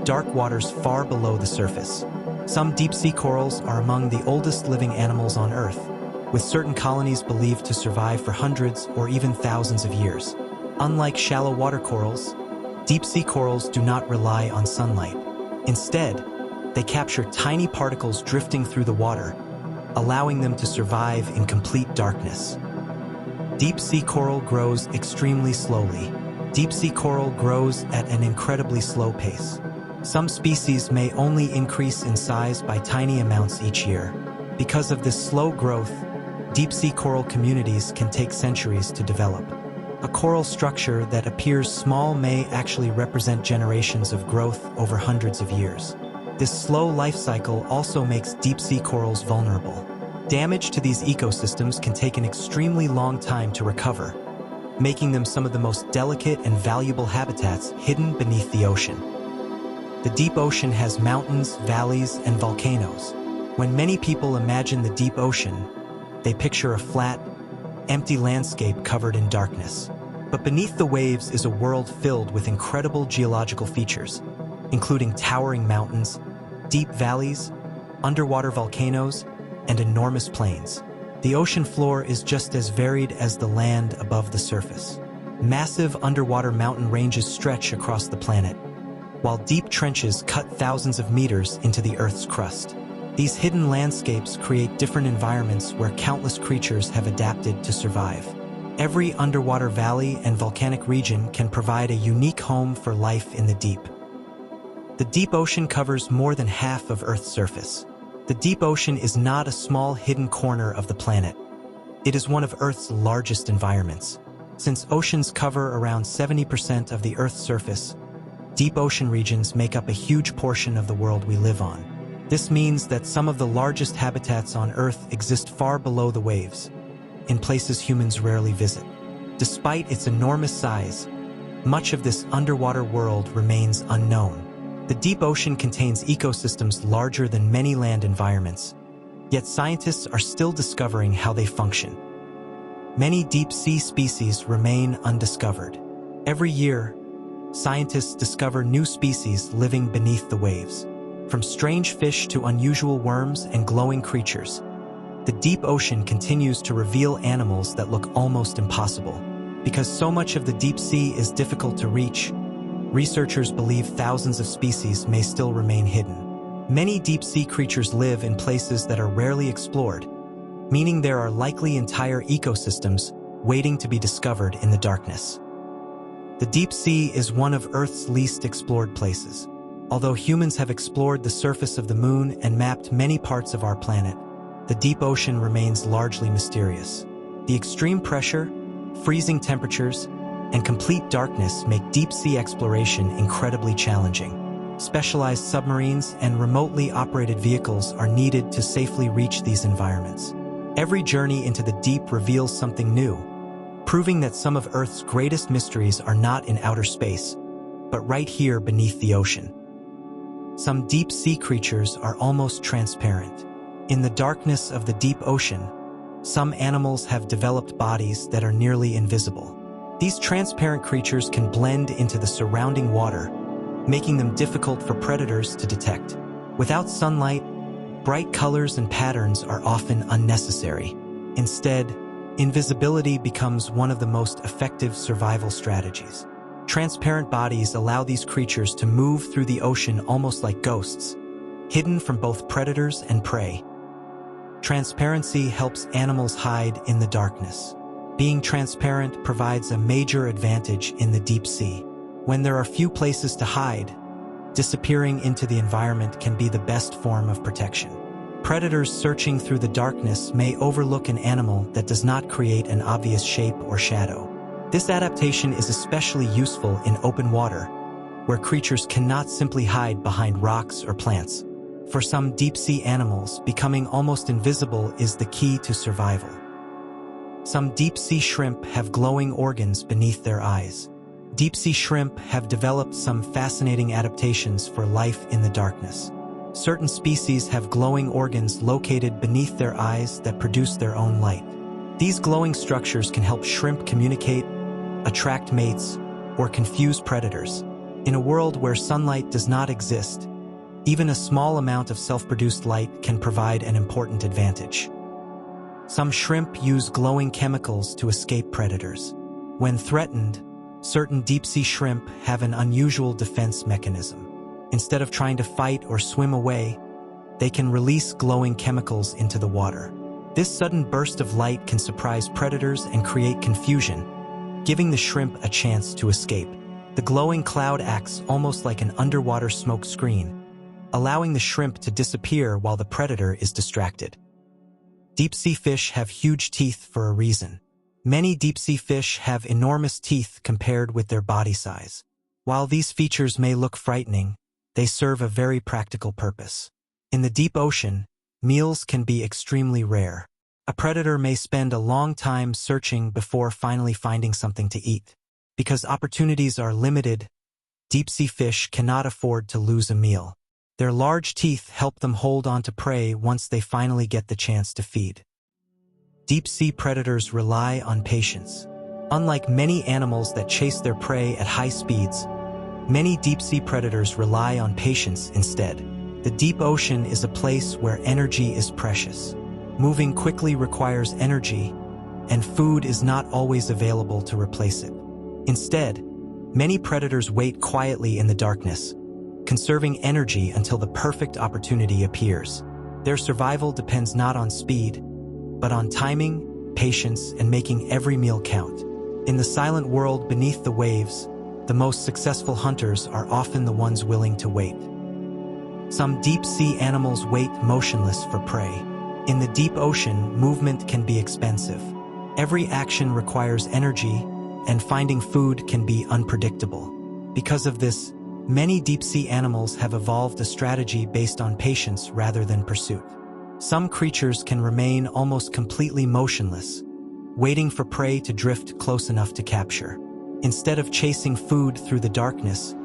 dark waters far below the surface. Some deep-sea corals are among the oldest living animals on Earth, with certain colonies believed to survive for hundreds or even thousands of years. Unlike shallow water corals, deep-sea corals do not rely on sunlight. Instead, they capture tiny particles drifting through the water, allowing them to survive in complete darkness. Deep-sea coral grows extremely slowly. Deep-sea coral grows at an incredibly slow pace. Some species may only increase in size by tiny amounts each year. Because of this slow growth, deep-sea coral communities can take centuries to develop. A coral structure that appears small may actually represent generations of growth over hundreds of years. This slow life cycle also makes deep-sea corals vulnerable. Damage to these ecosystems can take an extremely long time to recover, making them some of the most delicate and valuable habitats hidden beneath the ocean. The deep ocean has mountains, valleys, and volcanoes. When many people imagine the deep ocean, they picture a flat, empty landscape covered in darkness. But beneath the waves is a world filled with incredible geological features, including towering mountains, deep valleys, underwater volcanoes, and enormous plains. The ocean floor is just as varied as the land above the surface. Massive underwater mountain ranges stretch across the planet, while deep trenches cut thousands of meters into the Earth's crust. These hidden landscapes create different environments where countless creatures have adapted to survive. Every underwater valley and volcanic region can provide a unique home for life in the deep. The deep ocean covers more than half of Earth's surface. The deep ocean is not a small hidden corner of the planet. It is one of Earth's largest environments. Since oceans cover around 70% of the Earth's surface, deep ocean regions make up a huge portion of the world we live on. This means that some of the largest habitats on Earth exist far below the waves, in places humans rarely visit. Despite its enormous size, much of this underwater world remains unknown. The deep ocean contains ecosystems larger than many land environments, yet scientists are still discovering how they function. Many deep-sea species remain undiscovered. Every year, scientists discover new species living beneath the waves. From strange fish to unusual worms and glowing creatures, the deep ocean continues to reveal animals that look almost impossible. Because so much of the deep sea is difficult to reach, researchers believe thousands of species may still remain hidden. Many deep-sea creatures live in places that are rarely explored, meaning there are likely entire ecosystems waiting to be discovered in the darkness. The deep sea is one of Earth's least explored places. Although humans have explored the surface of the moon and mapped many parts of our planet, the deep ocean remains largely mysterious. The extreme pressure, freezing temperatures, and complete darkness make deep-sea exploration incredibly challenging. Specialized submarines and remotely operated vehicles are needed to safely reach these environments. Every journey into the deep reveals something new, proving that some of Earth's greatest mysteries are not in outer space, but right here beneath the ocean. Some deep-sea creatures are almost transparent. In the darkness of the deep ocean, some animals have developed bodies that are nearly invisible. These transparent creatures can blend into the surrounding water, making them difficult for predators to detect. Without sunlight, bright colors and patterns are often unnecessary. Instead, invisibility becomes one of the most effective survival strategies. Transparent bodies allow these creatures to move through the ocean almost like ghosts, hidden from both predators and prey. Transparency helps animals hide in the darkness. Being transparent provides a major advantage in the deep sea. When there are few places to hide, disappearing into the environment can be the best form of protection. Predators searching through the darkness may overlook an animal that does not create an obvious shape or shadow. This adaptation is especially useful in open water, where creatures cannot simply hide behind rocks or plants. For some deep-sea animals, becoming almost invisible is the key to survival. Some deep-sea shrimp have glowing organs beneath their eyes. Deep-sea shrimp have developed some fascinating adaptations for life in the darkness. Certain species have glowing organs located beneath their eyes that produce their own light. These glowing structures can help shrimp communicate, attract mates, or confuse predators. In a world where sunlight does not exist, even a small amount of self-produced light can provide an important advantage. Some shrimp use glowing chemicals to escape predators. When threatened, certain deep-sea shrimp have an unusual defense mechanism. Instead of trying to fight or swim away, they can release glowing chemicals into the water. This sudden burst of light can surprise predators and create confusion, giving the shrimp a chance to escape. The glowing cloud acts almost like an underwater smoke screen, allowing the shrimp to disappear while the predator is distracted. Deep-sea fish have huge teeth for a reason. Many deep-sea fish have enormous teeth compared with their body size. While these features may look frightening, they serve a very practical purpose. In the deep ocean, meals can be extremely rare. A predator may spend a long time searching before finally finding something to eat. Because opportunities are limited, deep-sea fish cannot afford to lose a meal. Their large teeth help them hold on to prey once they finally get the chance to feed. Deep-sea predators rely on patience. Unlike many animals that chase their prey at high speeds, many deep-sea predators rely on patience instead. The deep ocean is a place where energy is precious. Moving quickly requires energy, and food is not always available to replace it. Instead, many predators wait quietly in the darkness, conserving energy until the perfect opportunity appears. Their survival depends not on speed, but on timing, patience, and making every meal count. In the silent world beneath the waves, the most successful hunters are often the ones willing to wait. Some deep-sea animals wait motionless for prey. In the deep ocean, movement can be expensive. Every action requires energy, and finding food can be unpredictable. Because of this, many deep-sea animals have evolved a strategy based on patience rather than pursuit. Some creatures can remain almost completely motionless, waiting for prey to drift close enough to capture. Instead of chasing food through the darkness,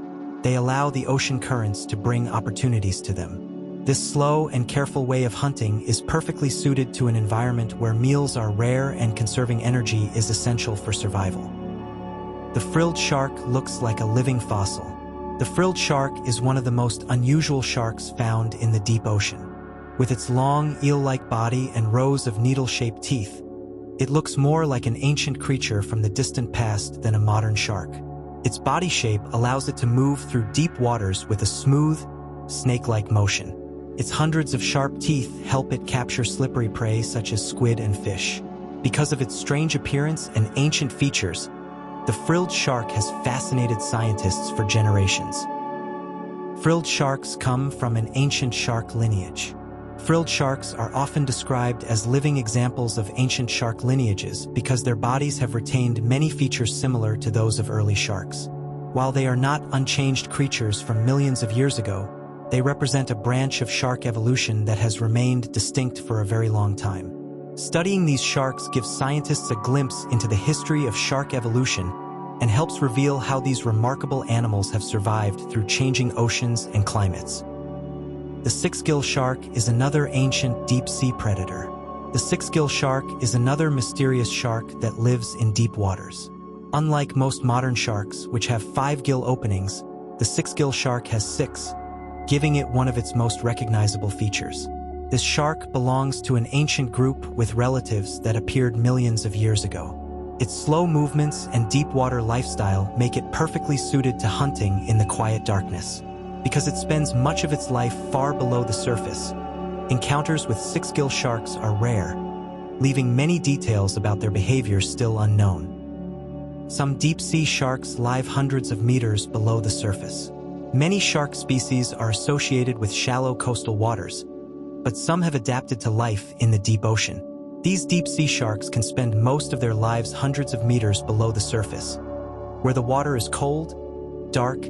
they allow the ocean currents to bring opportunities to them. This slow and careful way of hunting is perfectly suited to an environment where meals are rare and conserving energy is essential for survival. The frilled shark looks like a living fossil. The frilled shark is one of the most unusual sharks found in the deep ocean. With its long, eel-like body and rows of needle-shaped teeth, it looks more like an ancient creature from the distant past than a modern shark. Its body shape allows it to move through deep waters with a smooth, snake-like motion. Its hundreds of sharp teeth help it capture slippery prey such as squid and fish. Because of its strange appearance and ancient features, the frilled shark has fascinated scientists for generations. Frilled sharks come from an ancient shark lineage. Frilled sharks are often described as living examples of ancient shark lineages because their bodies have retained many features similar to those of early sharks. While they are not unchanged creatures from millions of years ago, they represent a branch of shark evolution that has remained distinct for a very long time. Studying these sharks gives scientists a glimpse into the history of shark evolution and helps reveal how these remarkable animals have survived through changing oceans and climates. The six-gill shark is another ancient deep-sea predator. The six-gill shark is another mysterious shark that lives in deep waters. Unlike most modern sharks, which have 5 gill openings, the six-gill shark has 6, giving it one of its most recognizable features. This shark belongs to an ancient group with relatives that appeared millions of years ago. Its slow movements and deep-water lifestyle make it perfectly suited to hunting in the quiet darkness. Because it spends much of its life far below the surface, encounters with six-gill sharks are rare, leaving many details about their behavior still unknown. Some deep-sea sharks live hundreds of meters below the surface. Many shark species are associated with shallow coastal waters, but some have adapted to life in the deep ocean. These deep-sea sharks can spend most of their lives hundreds of meters below the surface, where the water is cold, dark,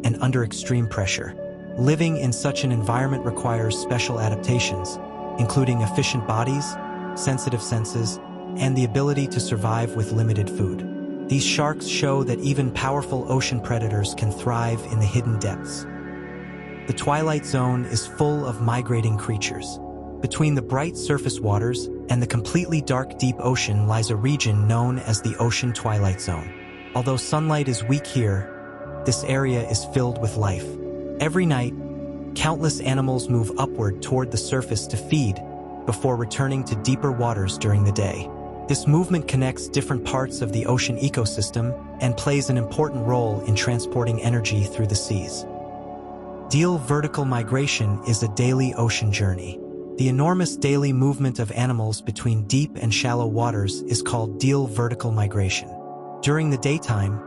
and under extreme pressure. Living in such an environment requires special adaptations, including efficient bodies, sensitive senses, and the ability to survive with limited food. These sharks show that even powerful ocean predators can thrive in the hidden depths. The twilight zone is full of migrating creatures. Between the bright surface waters and the completely dark deep ocean lies a region known as the ocean twilight zone. Although sunlight is weak here, this area is filled with life. Every night, countless animals move upward toward the surface to feed before returning to deeper waters during the day. This movement connects different parts of the ocean ecosystem and plays an important role in transporting energy through the seas. Deal vertical migration is a daily ocean journey. The enormous daily movement of animals between deep and shallow waters is called deal vertical migration. During the daytime,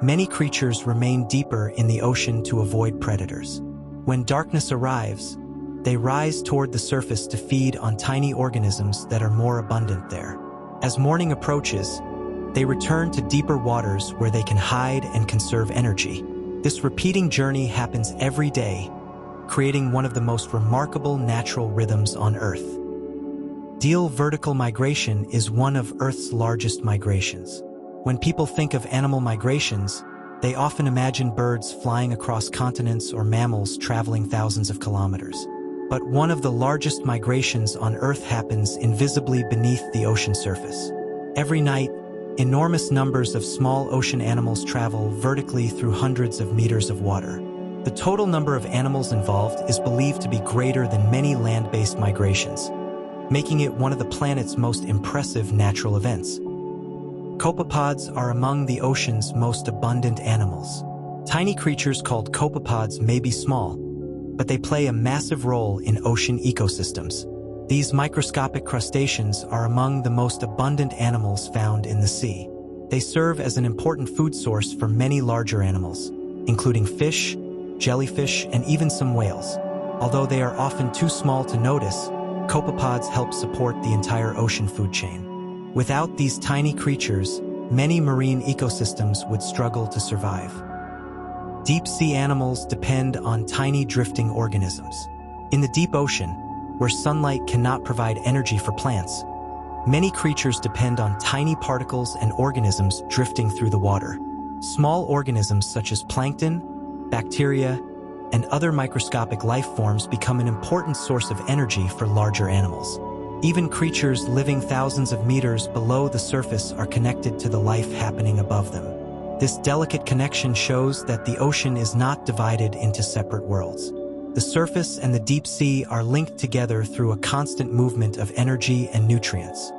many creatures remain deeper in the ocean to avoid predators. When darkness arrives, they rise toward the surface to feed on tiny organisms that are more abundant there. As morning approaches, they return to deeper waters where they can hide and conserve energy. This repeating journey happens every day, creating one of the most remarkable natural rhythms on Earth. Deal vertical migration is one of Earth's largest migrations. When people think of animal migrations, they often imagine birds flying across continents or mammals traveling thousands of kilometers. But one of the largest migrations on Earth happens invisibly beneath the ocean surface. Every night, enormous numbers of small ocean animals travel vertically through hundreds of meters of water. The total number of animals involved is believed to be greater than many land-based migrations, making it one of the planet's most impressive natural events. Copepods are among the ocean's most abundant animals. Tiny creatures called copepods may be small, but they play a massive role in ocean ecosystems. These microscopic crustaceans are among the most abundant animals found in the sea. They serve as an important food source for many larger animals, including fish, jellyfish, and even some whales. Although they are often too small to notice, copepods help support the entire ocean food chain. Without these tiny creatures, many marine ecosystems would struggle to survive. Deep-sea animals depend on tiny drifting organisms. In the deep ocean, where sunlight cannot provide energy for plants, many creatures depend on tiny particles and organisms drifting through the water. Small organisms such as plankton, bacteria, and other microscopic life forms become an important source of energy for larger animals. Even creatures living thousands of meters below the surface are connected to the life happening above them. This delicate connection shows that the ocean is not divided into separate worlds. The surface and the deep sea are linked together through a constant movement of energy and nutrients.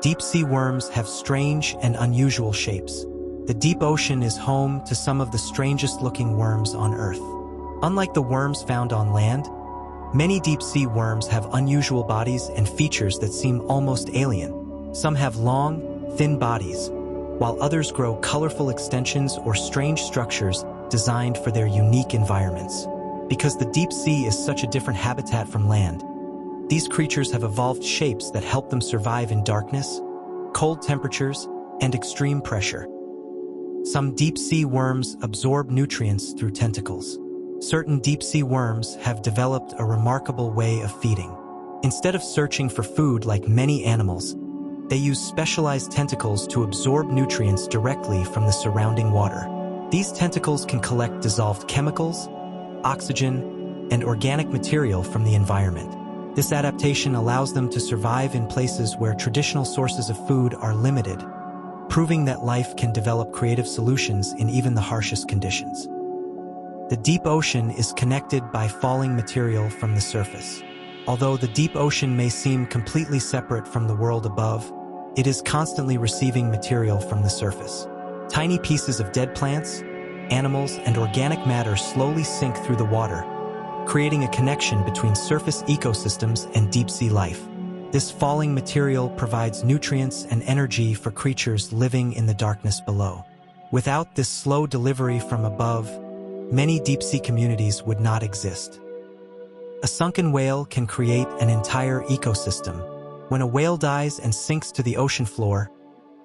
Deep-sea worms have strange and unusual shapes. The deep ocean is home to some of the strangest-looking worms on Earth. Unlike the worms found on land, many deep-sea worms have unusual bodies and features that seem almost alien. Some have long, thin bodies, while others grow colorful extensions or strange structures designed for their unique environments. Because the deep sea is such a different habitat from land, these creatures have evolved shapes that help them survive in darkness, cold temperatures, and extreme pressure. Some deep-sea worms absorb nutrients through tentacles. Certain deep-sea worms have developed a remarkable way of feeding. Instead of searching for food like many animals, they use specialized tentacles to absorb nutrients directly from the surrounding water. These tentacles can collect dissolved chemicals, oxygen, and organic material from the environment. This adaptation allows them to survive in places where traditional sources of food are limited, proving that life can develop creative solutions in even the harshest conditions. The deep ocean is connected by falling material from the surface. Although the deep ocean may seem completely separate from the world above, it is constantly receiving material from the surface. Tiny pieces of dead plants, animals, and organic matter slowly sink through the water, creating a connection between surface ecosystems and deep-sea life. This falling material provides nutrients and energy for creatures living in the darkness below. Without this slow delivery from above, many deep-sea communities would not exist. A sunken whale can create an entire ecosystem. When a whale dies and sinks to the ocean floor,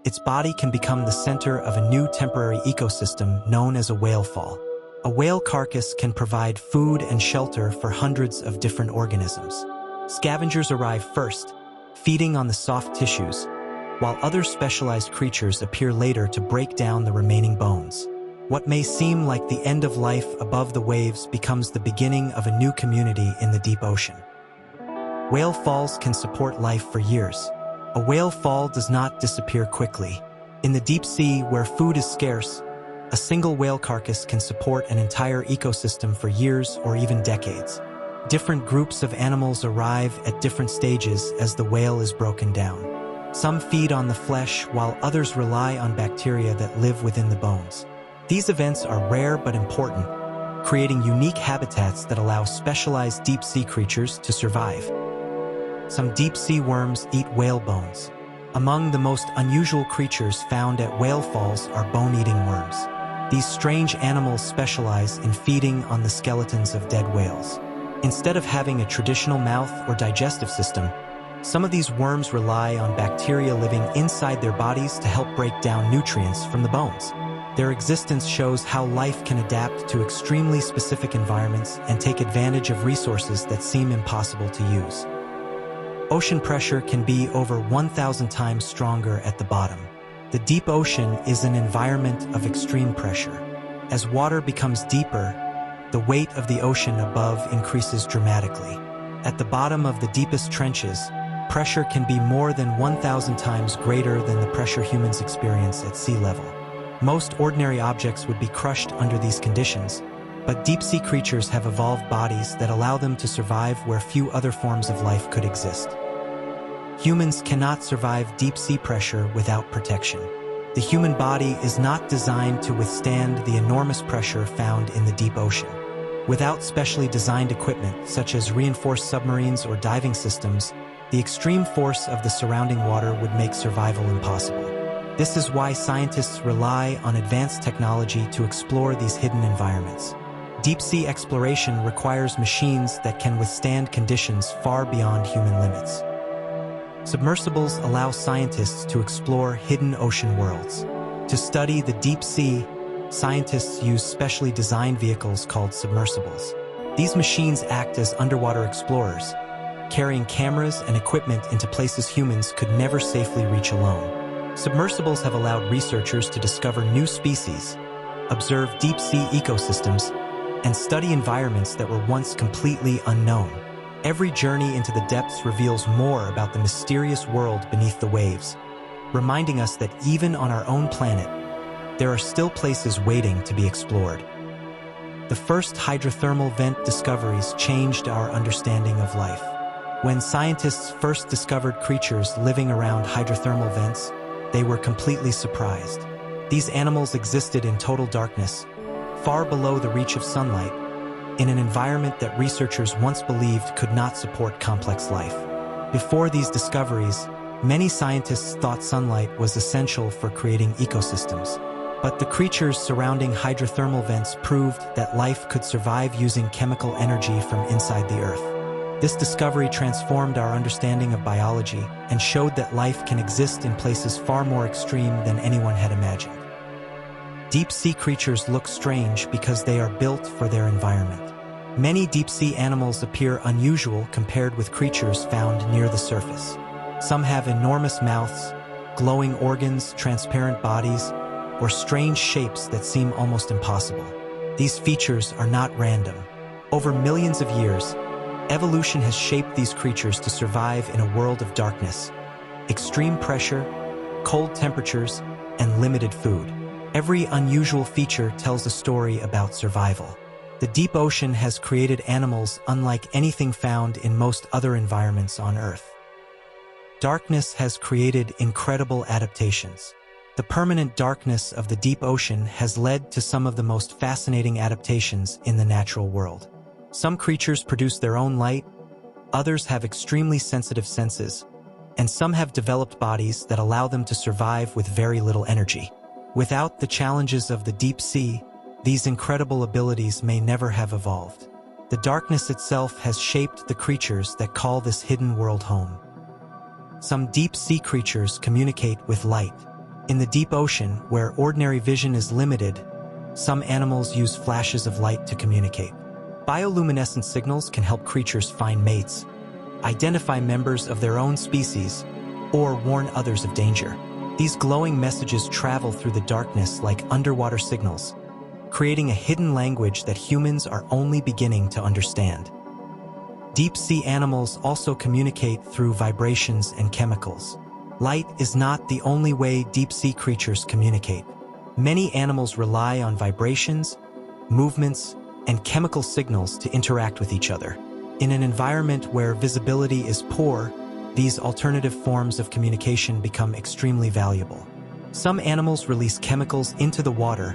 its body can become the center of a new temporary ecosystem known as a whale fall. A whale carcass can provide food and shelter for hundreds of different organisms. Scavengers arrive first, feeding on the soft tissues, while other specialized creatures appear later to break down the remaining bones. What may seem like the end of life above the waves becomes the beginning of a new community in the deep ocean. Whale falls can support life for years. A whale fall does not disappear quickly. In the deep sea, where food is scarce, a single whale carcass can support an entire ecosystem for years or even decades. Different groups of animals arrive at different stages as the whale is broken down. Some feed on the flesh, while others rely on bacteria that live within the bones. These events are rare but important, creating unique habitats that allow specialized deep-sea creatures to survive. Some deep-sea worms eat whale bones. Among the most unusual creatures found at whale falls are bone-eating worms. These strange animals specialize in feeding on the skeletons of dead whales. Instead of having a traditional mouth or digestive system, some of these worms rely on bacteria living inside their bodies to help break down nutrients from the bones. Their existence shows how life can adapt to extremely specific environments and take advantage of resources that seem impossible to use. Ocean pressure can be over 1,000 times stronger at the bottom. The deep ocean is an environment of extreme pressure. As water becomes deeper, the weight of the ocean above increases dramatically. At the bottom of the deepest trenches, pressure can be more than 1,000 times greater than the pressure humans experience at sea level. Most ordinary objects would be crushed under these conditions, but deep-sea creatures have evolved bodies that allow them to survive where few other forms of life could exist. Humans cannot survive deep-sea pressure without protection. The human body is not designed to withstand the enormous pressure found in the deep ocean. Without specially designed equipment, such as reinforced submarines or diving systems, the extreme force of the surrounding water would make survival impossible. This is why scientists rely on advanced technology to explore these hidden environments. Deep-sea exploration requires machines that can withstand conditions far beyond human limits. Submersibles allow scientists to explore hidden ocean worlds. To study the deep sea, scientists use specially designed vehicles called submersibles. These machines act as underwater explorers, carrying cameras and equipment into places humans could never safely reach alone. Submersibles have allowed researchers to discover new species, observe deep-sea ecosystems, and study environments that were once completely unknown. Every journey into the depths reveals more about the mysterious world beneath the waves, reminding us that even on our own planet, there are still places waiting to be explored. The first hydrothermal vent discoveries changed our understanding of life. When scientists first discovered creatures living around hydrothermal vents, they were completely surprised. These animals existed in total darkness, far below the reach of sunlight, in an environment that researchers once believed could not support complex life. Before these discoveries, many scientists thought sunlight was essential for creating ecosystems. But the creatures surrounding hydrothermal vents proved that life could survive using chemical energy from inside the Earth. This discovery transformed our understanding of biology and showed that life can exist in places far more extreme than anyone had imagined. Deep-sea creatures look strange because they are built for their environment. Many deep-sea animals appear unusual compared with creatures found near the surface. Some have enormous mouths, glowing organs, transparent bodies, or strange shapes that seem almost impossible. These features are not random. Over millions of years, evolution has shaped these creatures to survive in a world of darkness, extreme pressure, cold temperatures, and limited food. Every unusual feature tells a story about survival. The deep ocean has created animals unlike anything found in most other environments on Earth. Darkness has created incredible adaptations. The permanent darkness of the deep ocean has led to some of the most fascinating adaptations in the natural world. Some creatures produce their own light, others have extremely sensitive senses, and some have developed bodies that allow them to survive with very little energy. Without the challenges of the deep sea, these incredible abilities may never have evolved. The darkness itself has shaped the creatures that call this hidden world home. Some deep-sea creatures communicate with light. In the deep ocean, where ordinary vision is limited, some animals use flashes of light to communicate. Bioluminescent signals can help creatures find mates, identify members of their own species, or warn others of danger. These glowing messages travel through the darkness like underwater signals, creating a hidden language that humans are only beginning to understand. Deep-sea animals also communicate through vibrations and chemicals. Light is not the only way deep-sea creatures communicate. Many animals rely on vibrations, movements, and chemical signals to interact with each other. In an environment where visibility is poor, these alternative forms of communication become extremely valuable. Some animals release chemicals into the water,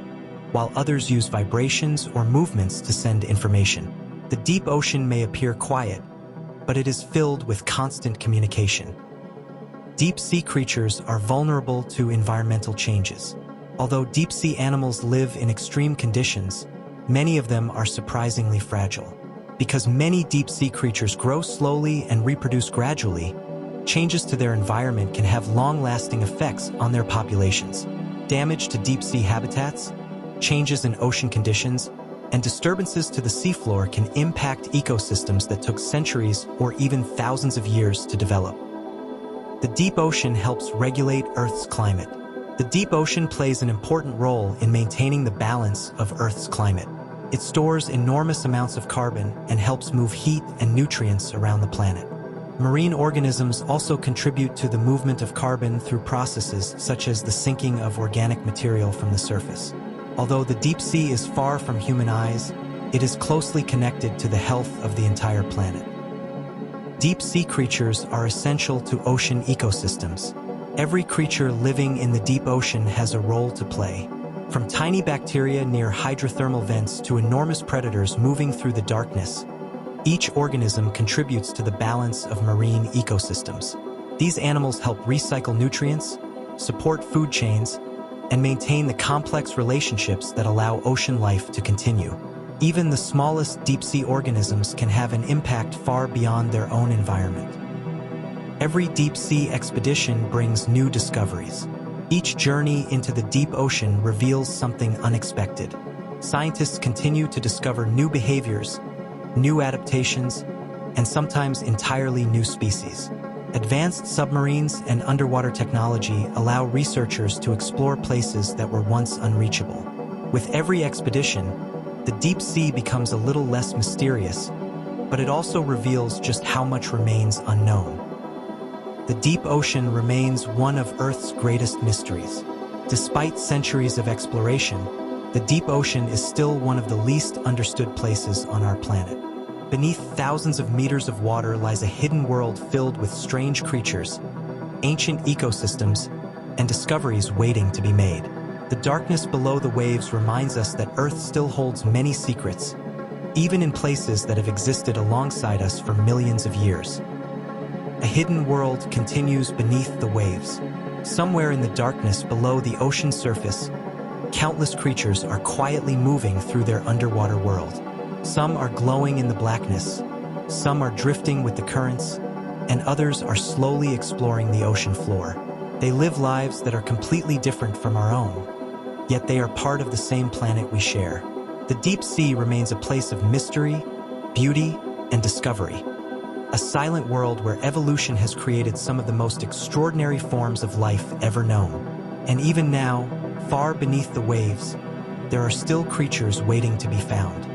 while others use vibrations or movements to send information. The deep ocean may appear quiet, but it is filled with constant communication. Deep-sea creatures are vulnerable to environmental changes. Although deep-sea animals live in extreme conditions, many of them are surprisingly fragile. Because many deep-sea creatures grow slowly and reproduce gradually, changes to their environment can have long-lasting effects on their populations. Damage to deep-sea habitats, changes in ocean conditions, and disturbances to the seafloor can impact ecosystems that took centuries or even thousands of years to develop. The deep ocean helps regulate Earth's climate. The deep ocean plays an important role in maintaining the balance of Earth's climate. It stores enormous amounts of carbon and helps move heat and nutrients around the planet. Marine organisms also contribute to the movement of carbon through processes such as the sinking of organic material from the surface. Although the deep sea is far from human eyes, it is closely connected to the health of the entire planet. Deep sea creatures are essential to ocean ecosystems. Every creature living in the deep ocean has a role to play. From tiny bacteria near hydrothermal vents to enormous predators moving through the darkness, each organism contributes to the balance of marine ecosystems. These animals help recycle nutrients, support food chains, and maintain the complex relationships that allow ocean life to continue. Even the smallest deep-sea organisms can have an impact far beyond their own environment. Every deep-sea expedition brings new discoveries. Each journey into the deep ocean reveals something unexpected. Scientists continue to discover new behaviors, new adaptations, and sometimes entirely new species. Advanced submarines and underwater technology allow researchers to explore places that were once unreachable. With every expedition, the deep sea becomes a little less mysterious, but it also reveals just how much remains unknown. The deep ocean remains one of Earth's greatest mysteries. Despite centuries of exploration, the deep ocean is still one of the least understood places on our planet. Beneath thousands of meters of water lies a hidden world filled with strange creatures, ancient ecosystems, and discoveries waiting to be made. The darkness below the waves reminds us that Earth still holds many secrets, even in places that have existed alongside us for millions of years. A hidden world continues beneath the waves. Somewhere in the darkness below the ocean surface, countless creatures are quietly moving through their underwater world. Some are glowing in the blackness, some are drifting with the currents, and others are slowly exploring the ocean floor. They live lives that are completely different from our own, yet they are part of the same planet we share. The deep sea remains a place of mystery, beauty, and discovery. A silent world where evolution has created some of the most extraordinary forms of life ever known. And even now, far beneath the waves, there are still creatures waiting to be found.